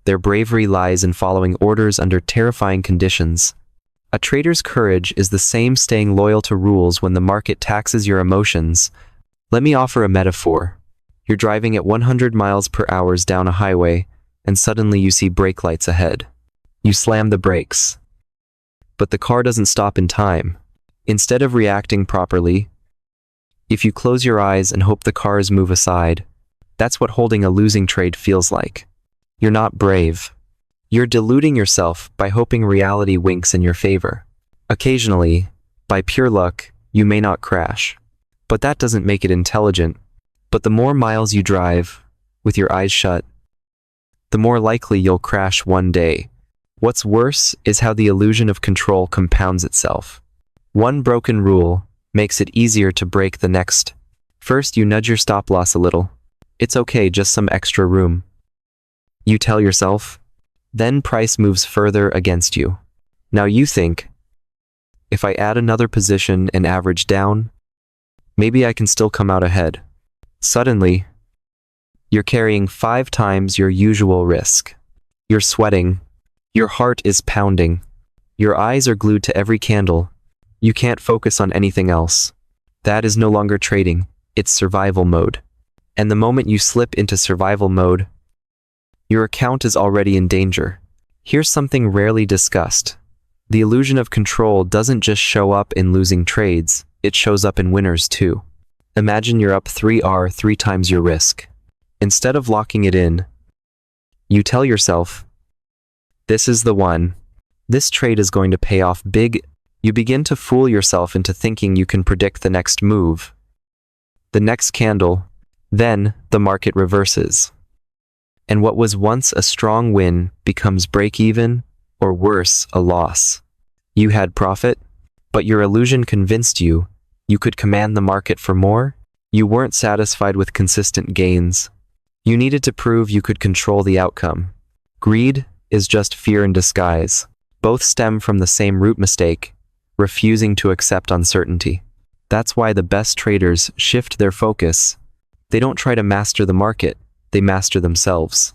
Their bravery lies in following orders under terrifying conditions. A trader's courage is the same, staying loyal to rules when the market taxes your emotions. Let me offer a metaphor. You're driving at 100 miles per hour down a highway, and suddenly you see brake lights ahead. You slam the brakes. But the car doesn't stop in time. Instead of reacting properly, if you close your eyes and hope the cars move aside, that's what holding a losing trade feels like. You're not brave. You're deluding yourself by hoping reality winks in your favor. Occasionally, by pure luck, you may not crash. But that doesn't make it intelligent. But the more miles you drive, with your eyes shut, the more likely you'll crash one day. What's worse is how the illusion of control compounds itself. One broken rule makes it easier to break the next. First, you nudge your stop loss a little. It's okay, just some extra room. You tell yourself. Then price moves further against you. Now you think, if I add another position and average down, maybe I can still come out ahead. Suddenly, you're carrying 5 times your usual risk. You're sweating. Your heart is pounding. Your eyes are glued to every candle. You can't focus on anything else. That is no longer trading. It's survival mode. And the moment you slip into survival mode, your account is already in danger. Here's something rarely discussed. The illusion of control doesn't just show up in losing trades, it shows up in winners too. Imagine you're up 3R 3 times your risk. Instead of locking it in, you tell yourself, this is the one. This trade is going to pay off big. You begin to fool yourself into thinking you can predict the next move, the next candle, then the market reverses. And what was once a strong win becomes break-even, or worse, a loss. You had profit, but your illusion convinced you could command the market for more. You weren't satisfied with consistent gains. You needed to prove you could control the outcome. Greed is just fear in disguise. Both stem from the same root mistake, refusing to accept uncertainty. That's why the best traders shift their focus. They don't try to master the market. They master themselves.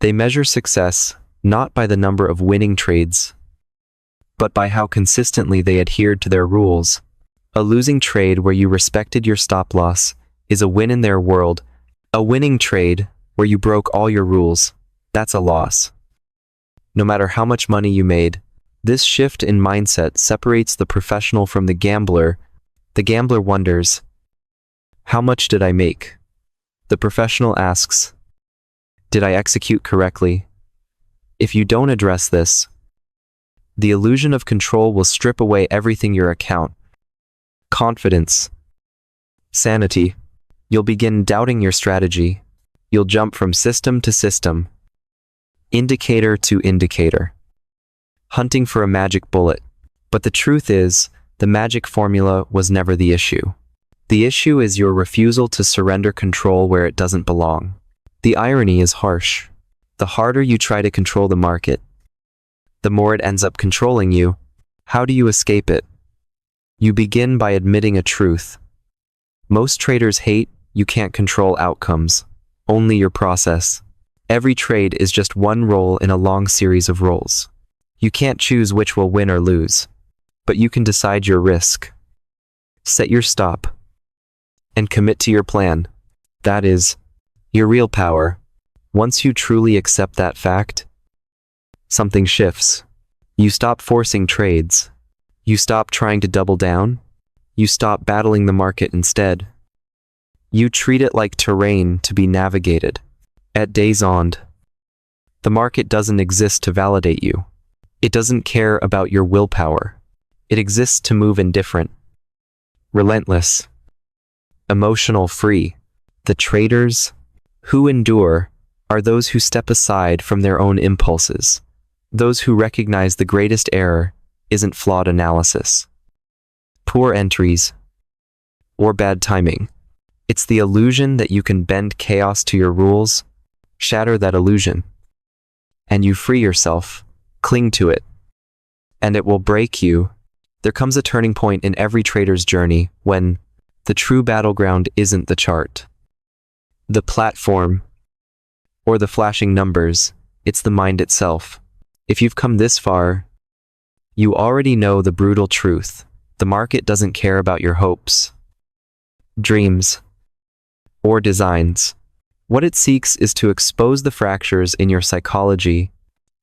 They measure success not by the number of winning trades, but by how consistently they adhered to their rules. A losing trade where you respected your stop loss is a win in their world. A winning trade where you broke all your rules, that's a loss. No matter how much money you made, this shift in mindset separates the professional from the gambler. The gambler wonders, how much did I make? The professional asks, did I execute correctly? If you don't address this, the illusion of control will strip away everything your account. Confidence. Sanity. You'll begin doubting your strategy. You'll jump from system to system, indicator to indicator, hunting for a magic bullet. But the truth is, the magic formula was never the issue. The issue is your refusal to surrender control where it doesn't belong. The irony is harsh. The harder you try to control the market, the more it ends up controlling you. How do you escape it? You begin by admitting a truth. Most traders hate you can't control outcomes, only your process. Every trade is just one roll in a long series of rolls. You can't choose which will win or lose, but you can decide your risk. Set your stop and commit to your plan. That is, your real power. Once you truly accept that fact, something shifts. You stop forcing trades. You stop trying to double down. You stop battling the market instead. You treat it like terrain to be navigated. At day's end, the market doesn't exist to validate you. It doesn't care about your willpower. It exists to move indifferent, relentless, emotional free. The traders who endure are those who step aside from their own impulses. Those who recognize the greatest error isn't flawed analysis, poor entries, or bad timing. It's the illusion that you can bend chaos to your rules. Shatter that illusion. and you free yourself, cling to it, and it will break you. There comes a turning point in every trader's journey when the true battleground isn't the chart, the platform, or the flashing numbers. It's the mind itself. If you've come this far, you already know the brutal truth. The market doesn't care about your hopes, dreams, or designs. What it seeks is to expose the fractures in your psychology,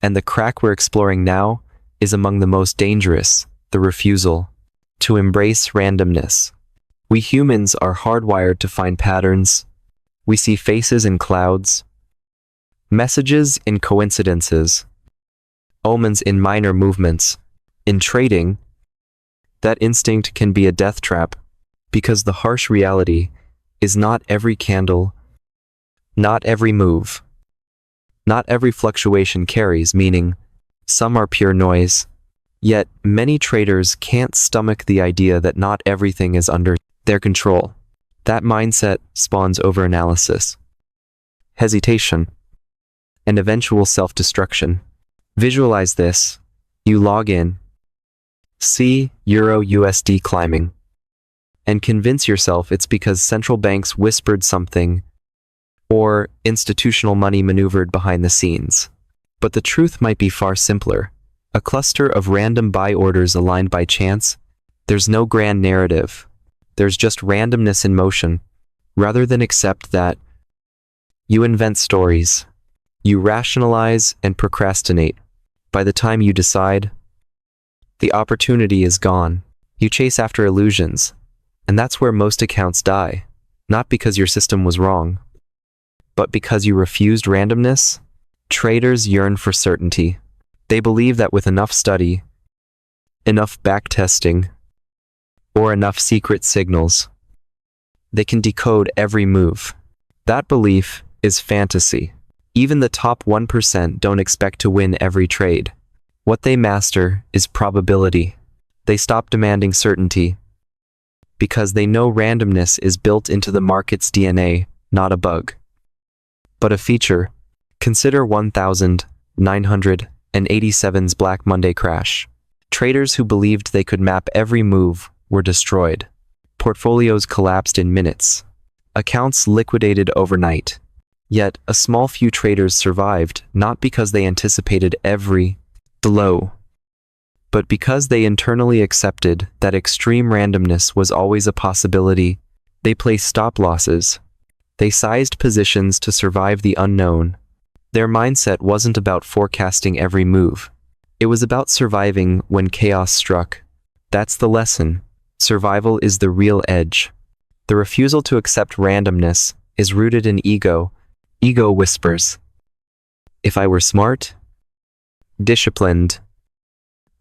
and the crack we're exploring now is among the most dangerous: the refusal to embrace randomness. We humans are hardwired to find patterns. We see faces in clouds, messages in coincidences, omens in minor movements. In trading, that instinct can be a death trap, because the harsh reality is not every candle, not every move, not every fluctuation carries meaning. Some are pure noise. Yet, many traders can't stomach the idea that not everything is under their control. That mindset spawns overanalysis, hesitation, and eventual self-destruction. Visualize this. You log in, see Euro USD climbing, and convince yourself it's because central banks whispered something or institutional money maneuvered behind the scenes. But the truth might be far simpler. A cluster of random buy orders aligned by chance. There's no grand narrative. There's just randomness in motion. Rather than accept that, you invent stories. You rationalize and procrastinate. By the time you decide, the opportunity is gone. You chase after illusions, and that's where most accounts die. Not because your system was wrong, but because you refused randomness. Traders yearn for certainty. They believe that with enough study, enough backtesting, or enough secret signals, they can decode every move. That belief is fantasy. Even the top 1% don't expect to win every trade. What they master is probability. They stop demanding certainty because they know randomness is built into the market's DNA, not a bug, but a feature. Consider 1987's Black Monday crash. Traders who believed they could map every move were destroyed. Portfolios collapsed in minutes. Accounts liquidated overnight. Yet, a small few traders survived, not because they anticipated every low, but because they internally accepted that extreme randomness was always a possibility. They placed stop losses. They sized positions to survive the unknown. Their mindset wasn't about forecasting every move. It was about surviving when chaos struck. That's the lesson. Survival is the real edge. The refusal to accept randomness is rooted in ego. Ego whispers, if I were smart, disciplined,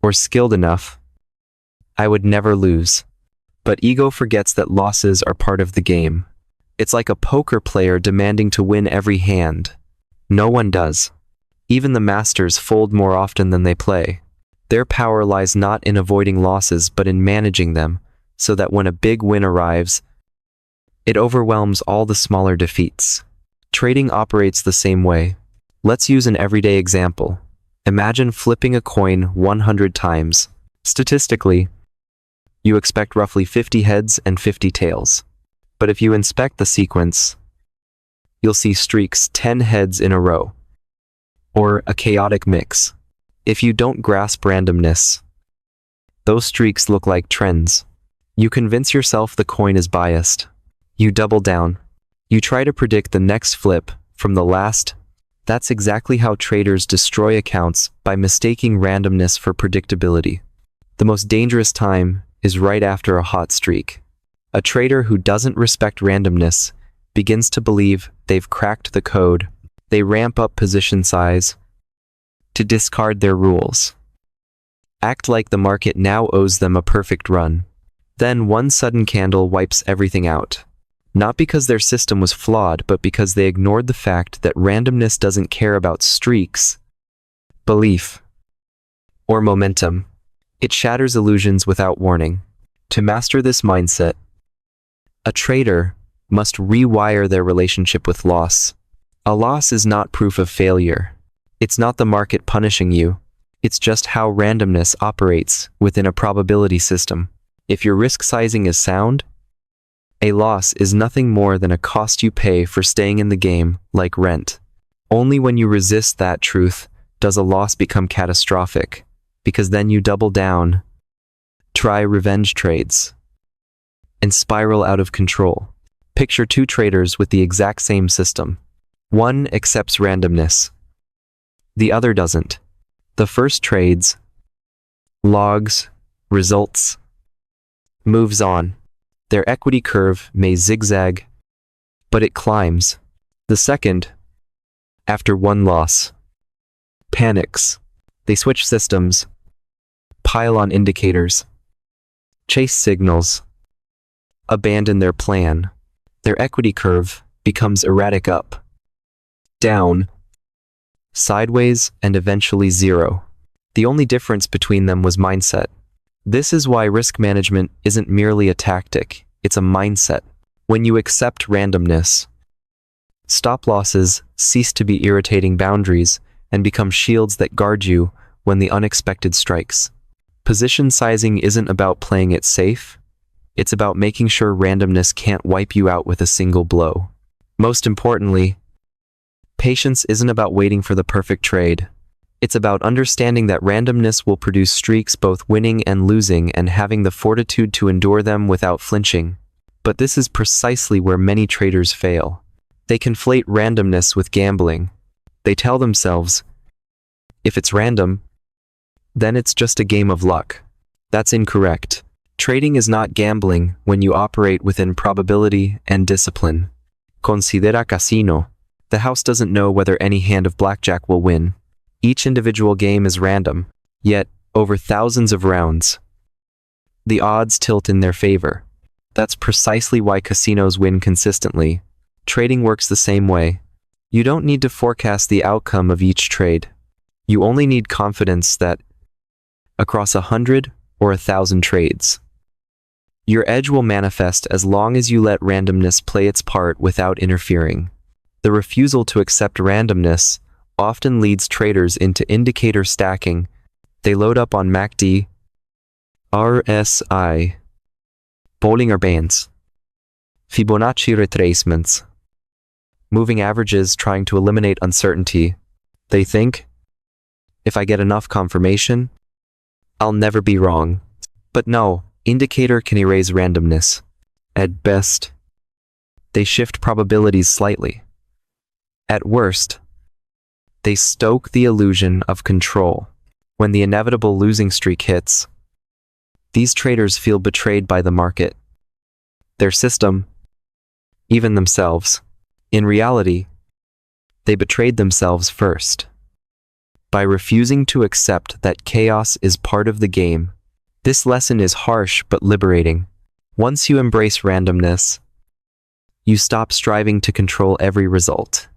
or skilled enough, I would never lose. But ego forgets that losses are part of the game. It's like a poker player demanding to win every hand. No one does. Even the masters fold more often than they play. Their power lies not in avoiding losses but in managing them, so that when a big win arrives, it overwhelms all the smaller defeats. Trading operates the same way. Let's use an everyday example. Imagine flipping a coin 100 times. Statistically, you expect roughly 50 heads and 50 tails. But if you inspect the sequence, you'll see streaks 10 heads in a row, or a chaotic mix. If you don't grasp randomness, those streaks look like trends. You convince yourself the coin is biased. You double down. You try to predict the next flip from the last. That's exactly how traders destroy accounts, by mistaking randomness for predictability. The most dangerous time is right after a hot streak. A trader who doesn't respect randomness begins to believe they've cracked the code. They ramp up position size to discard their rules. Act like the market now owes them a perfect run. Then one sudden candle wipes everything out. Not because their system was flawed, but because they ignored the fact that randomness doesn't care about streaks, belief, or momentum. It shatters illusions without warning. To master this mindset, a trader must rewire their relationship with loss. A loss is not proof of failure. It's not the market punishing you. It's just how randomness operates within a probability system. If your risk sizing is sound, a loss is nothing more than a cost you pay for staying in the game, like rent. Only when you resist that truth does a loss become catastrophic, because then you double down, try revenge trades, and spiral out of control. Picture two traders with the exact same system. One accepts randomness. The other doesn't. The first trades, logs, results, moves on. Their equity curve may zigzag, but it climbs. The second, after one loss, panics. They switch systems, pile on indicators, chase signals, abandon their plan. Their equity curve becomes erratic up, down, sideways, and eventually zero. The only difference between them was mindset. This is why risk management isn't merely a tactic, it's a mindset. When you accept randomness, stop losses cease to be irritating boundaries and become shields that guard you when the unexpected strikes. Position sizing isn't about playing it safe, it's about making sure randomness can't wipe you out with a single blow. Most importantly, patience isn't about waiting for the perfect trade. It's about understanding that randomness will produce streaks both winning and losing and having the fortitude to endure them without flinching. But this is precisely where many traders fail. They conflate randomness with gambling. They tell themselves, if it's random, then it's just a game of luck. That's incorrect. Trading is not gambling when you operate within probability and discipline. Considera casino. The house doesn't know whether any hand of blackjack will win. Each individual game is random, yet, over thousands of rounds, the odds tilt in their favor. That's precisely why casinos win consistently. Trading works the same way. You don't need to forecast the outcome of each trade. You only need confidence that, across 100 or 1,000 trades, your edge will manifest as long as you let randomness play its part without interfering. The refusal to accept randomness often leads traders into indicator stacking. They load up on MACD, RSI, Bollinger Bands, Fibonacci retracements, moving averages trying to eliminate uncertainty. They think, if I get enough confirmation, I'll never be wrong. But no, indicator can erase randomness. At best, they shift probabilities slightly. At worst, they stoke the illusion of control. When the inevitable losing streak hits, these traders feel betrayed by the market, their system, even themselves. In reality, they betrayed themselves first. By refusing to accept that chaos is part of the game. This lesson is harsh but liberating. Once you embrace randomness, you stop striving to control every result.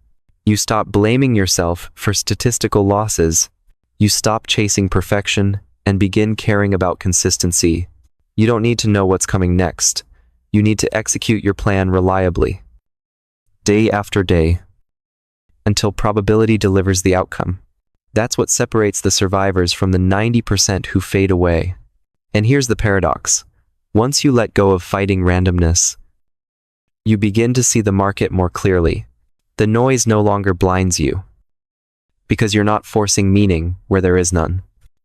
You stop blaming yourself for statistical losses. You stop chasing perfection and begin caring about consistency. You don't need to know what's coming next. You need to execute your plan reliably, day after day, until probability delivers the outcome. That's what separates the survivors from the 90% who fade away. And here's the paradox. Once you let go of fighting randomness, you begin to see the market more clearly. The noise no longer blinds you, because you're not forcing meaning where there is none.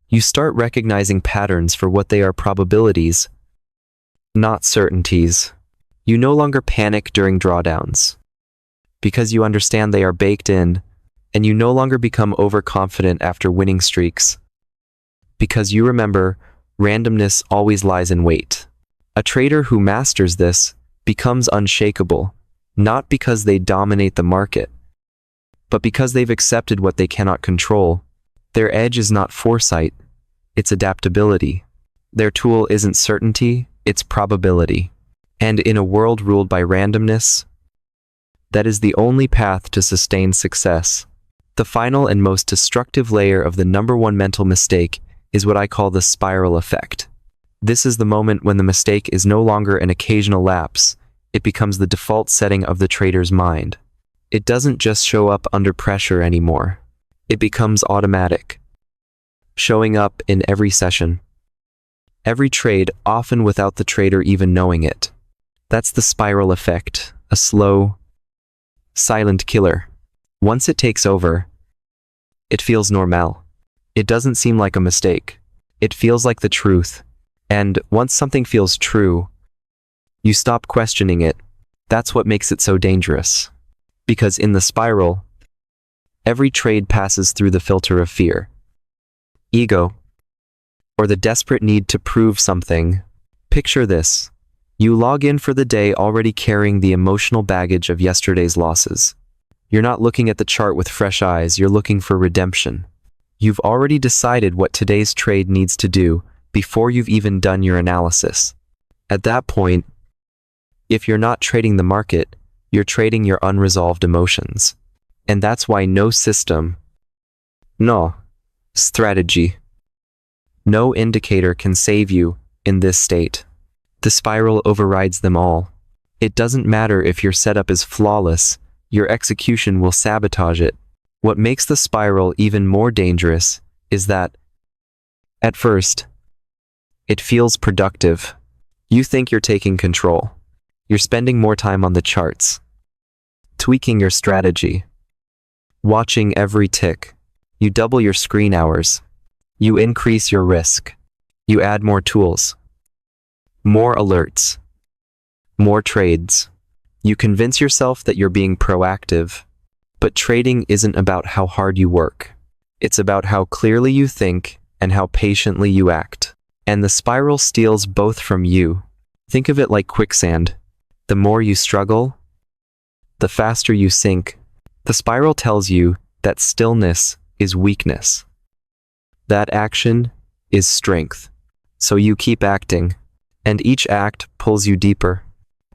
You start recognizing patterns for what they are: probabilities, not certainties. You no longer panic during drawdowns, because you understand they are baked in, and you no longer become overconfident after winning streaks, because you remember randomness always lies in wait. A trader who masters this becomes unshakable, not because they dominate the market, but because they've accepted what they cannot control. Their edge is not foresight, it's adaptability. Their tool isn't certainty, it's probability. And in a world ruled by randomness, that is the only path to sustained success. The final and most destructive layer of the #1 mental mistake is what I call the spiral effect. This is the moment when the mistake is no longer an occasional lapse. It becomes the default setting of the trader's mind. It doesn't just show up under pressure anymore. It becomes automatic, showing up in every session, every trade, often without the trader even knowing it. That's the spiral effect, a slow, silent killer. Once it takes over, it feels normal. It doesn't seem like a mistake. It feels like the truth. And once something feels true, you stop questioning it. That's what makes it so dangerous. Because in the spiral, every trade passes through the filter of fear, ego, or the desperate need to prove something. Picture this. You log in for the day already carrying the emotional baggage of yesterday's losses. You're not looking at the chart with fresh eyes, you're looking for redemption. You've already decided what today's trade needs to do before you've even done your analysis. At that point, if you're not trading the market, you're trading your unresolved emotions. And that's why no system, no strategy, no indicator can save you in this state. The spiral overrides them all. It doesn't matter if your setup is flawless, your execution will sabotage it. What makes the spiral even more dangerous is that, at first, it feels productive. You think you're taking control. You're spending more time on the charts, tweaking your strategy, watching every tick. You double your screen hours. You increase your risk. You add more tools, more alerts, more trades. You convince yourself that you're being proactive. But trading isn't about how hard you work. It's about how clearly you think and how patiently you act. And the spiral steals both from you. Think of it like quicksand. The more you struggle, the faster you sink. The spiral tells you that stillness is weakness. That action is strength. So you keep acting, and each act pulls you deeper.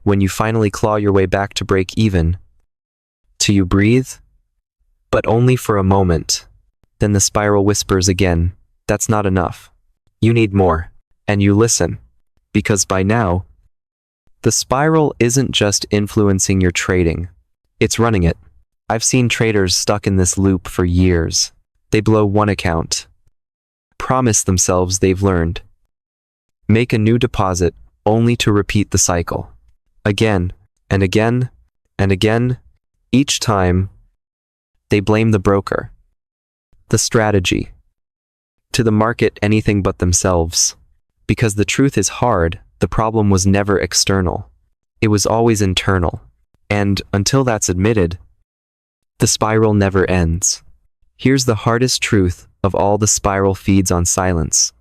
When you finally claw your way back to break even, till you breathe, but only for a moment. Then the spiral whispers again, that's not enough. You need more. And you listen. Because by now, the spiral isn't just influencing your trading. It's running it. I've seen traders stuck in this loop for years. They blow one account, promise themselves they've learned, make a new deposit only to repeat the cycle. Again, and again, and again. Each time, they blame the broker, the strategy, to the market, anything but themselves. Because the truth is hard, the problem was never external. It was always internal. And until that's admitted, the spiral never ends. Here's the hardest truth of all: the spiral feeds on silence.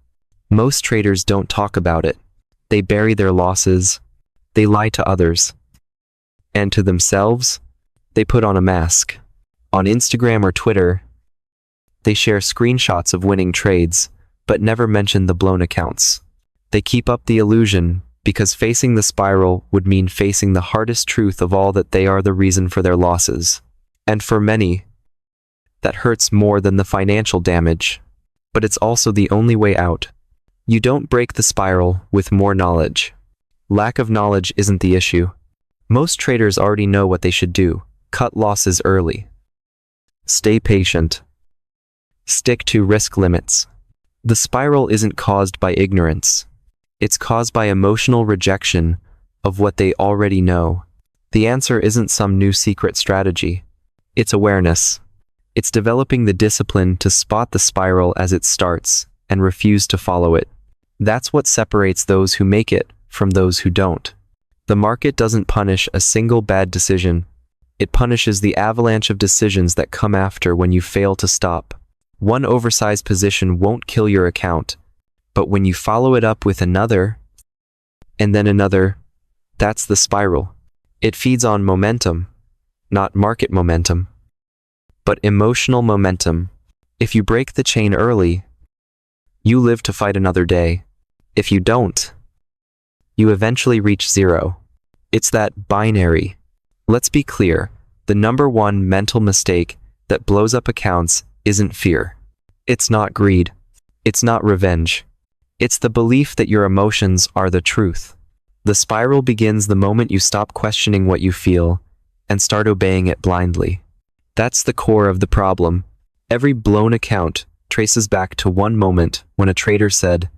Most traders don't talk about it. They bury their losses. They lie to others. And to themselves, they put on a mask. On Instagram or Twitter, they share screenshots of winning trades, but never mention the blown accounts. They keep up the illusion because facing the spiral would mean facing the hardest truth of all: that they are the reason for their losses. And for many, that hurts more than the financial damage. But it's also the only way out. You don't break the spiral with more knowledge. Lack of knowledge isn't the issue. Most traders already know what they should do. Cut losses early. Stay patient. Stick to risk limits. The spiral isn't caused by ignorance. It's caused by emotional rejection of what they already know. The answer isn't some new secret strategy. It's awareness. It's developing the discipline to spot the spiral as it starts and refuse to follow it. That's what separates those who make it from those who don't. The market doesn't punish a single bad decision. It punishes the avalanche of decisions that come after when you fail to stop. One oversized position won't kill your account, but when you follow it up with another, and then another, that's the spiral. It feeds on momentum, not market momentum, but emotional momentum. If you break the chain early, you live to fight another day. If you don't, you eventually reach zero. It's that binary. Let's be clear, the number one mental mistake that blows up accounts isn't fear. It's not greed. It's not revenge. It's the belief that your emotions are the truth. The spiral begins the moment you stop questioning what you feel and start obeying it blindly. That's the core of the problem. Every blown account traces back to one moment when a trader said,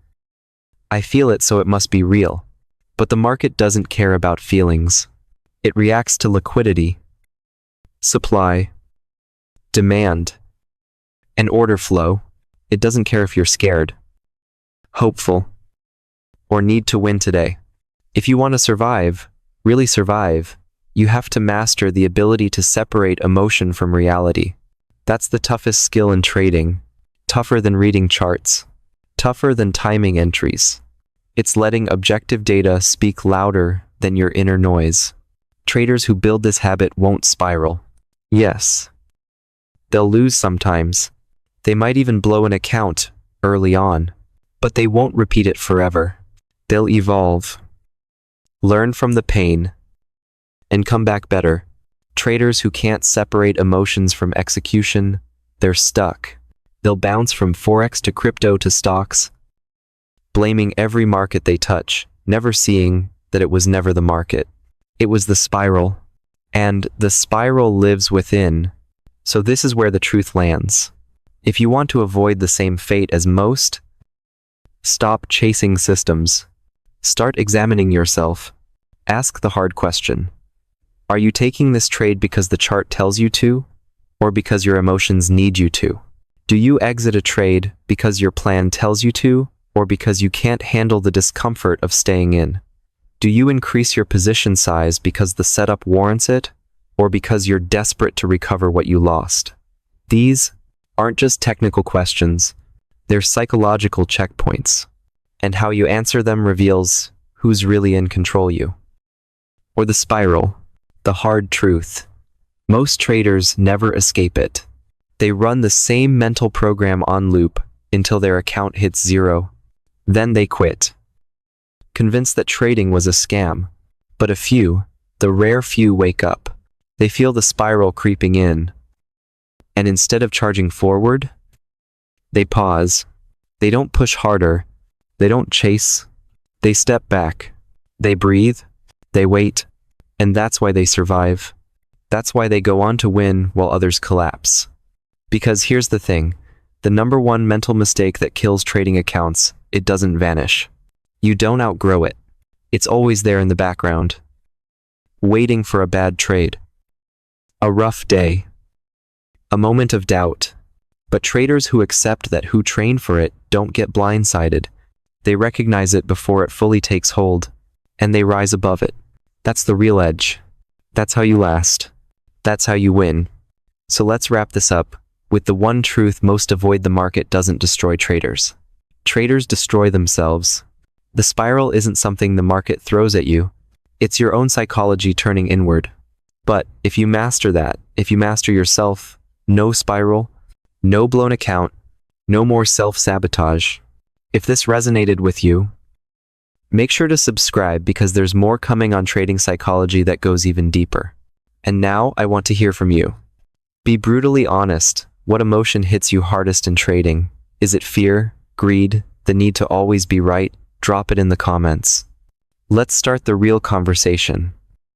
"I feel it, so it must be real." But the market doesn't care about feelings. It reacts to liquidity, supply, demand, and order flow. It doesn't care if you're scared, hopeful, or need to win today. If you want to survive, really survive, you have to master the ability to separate emotion from reality. That's the toughest skill in trading, tougher than reading charts, tougher than timing entries. It's letting objective data speak louder than your inner noise. Traders who build this habit won't spiral. Yes, they'll lose sometimes. They might even blow an account early on, but they won't repeat it forever. They'll evolve, learn from the pain, and come back better. Traders who can't separate emotions from execution, they're stuck. They'll bounce from Forex to crypto to stocks, blaming every market they touch, never seeing that it was never the market. It was the spiral, and the spiral lives within. So this is where the truth lands. If you want to avoid the same fate as most, stop chasing systems. Start examining yourself. Ask the hard question. Are you taking this trade because the chart tells you to, or because your emotions need you to? Do you exit a trade because your plan tells you to, or because you can't handle the discomfort of staying in? Do you increase your position size because the setup warrants it, or because you're desperate to recover what you lost? These aren't just technical questions, they're psychological checkpoints, and how you answer them reveals who's really in control you. Or the spiral, the hard truth. Most traders never escape it. They run the same mental program on loop until their account hits zero. Then they quit, convinced that trading was a scam. But a few, the rare few, wake up. They feel the spiral creeping in. And instead of charging forward, they pause. They don't push harder. They don't chase. They step back. They breathe. They wait. And that's why they survive. That's why they go on to win while others collapse. Because here's the thing. The number one mental mistake that kills trading accounts, it doesn't vanish. You don't outgrow it. It's always there in the background, waiting for a bad trade, a rough day, a moment of doubt. But traders who accept that, who train for it, don't get blindsided. They recognize it before it fully takes hold, and they rise above it. That's the real edge. That's how you last. That's how you win. So let's wrap this up with the one truth most avoid: the market doesn't destroy traders. Traders destroy themselves. The spiral isn't something the market throws at you. It's your own psychology turning inward. But if you master that, if you master yourself, no spiral, no blown account, no more self-sabotage. If this resonated with you, make sure to subscribe, because there's more coming on trading psychology that goes even deeper. And now I want to hear from you. Be brutally honest. What emotion hits you hardest in trading? Is it fear, greed, the need to always be right? Drop it in the comments. Let's start the real conversation.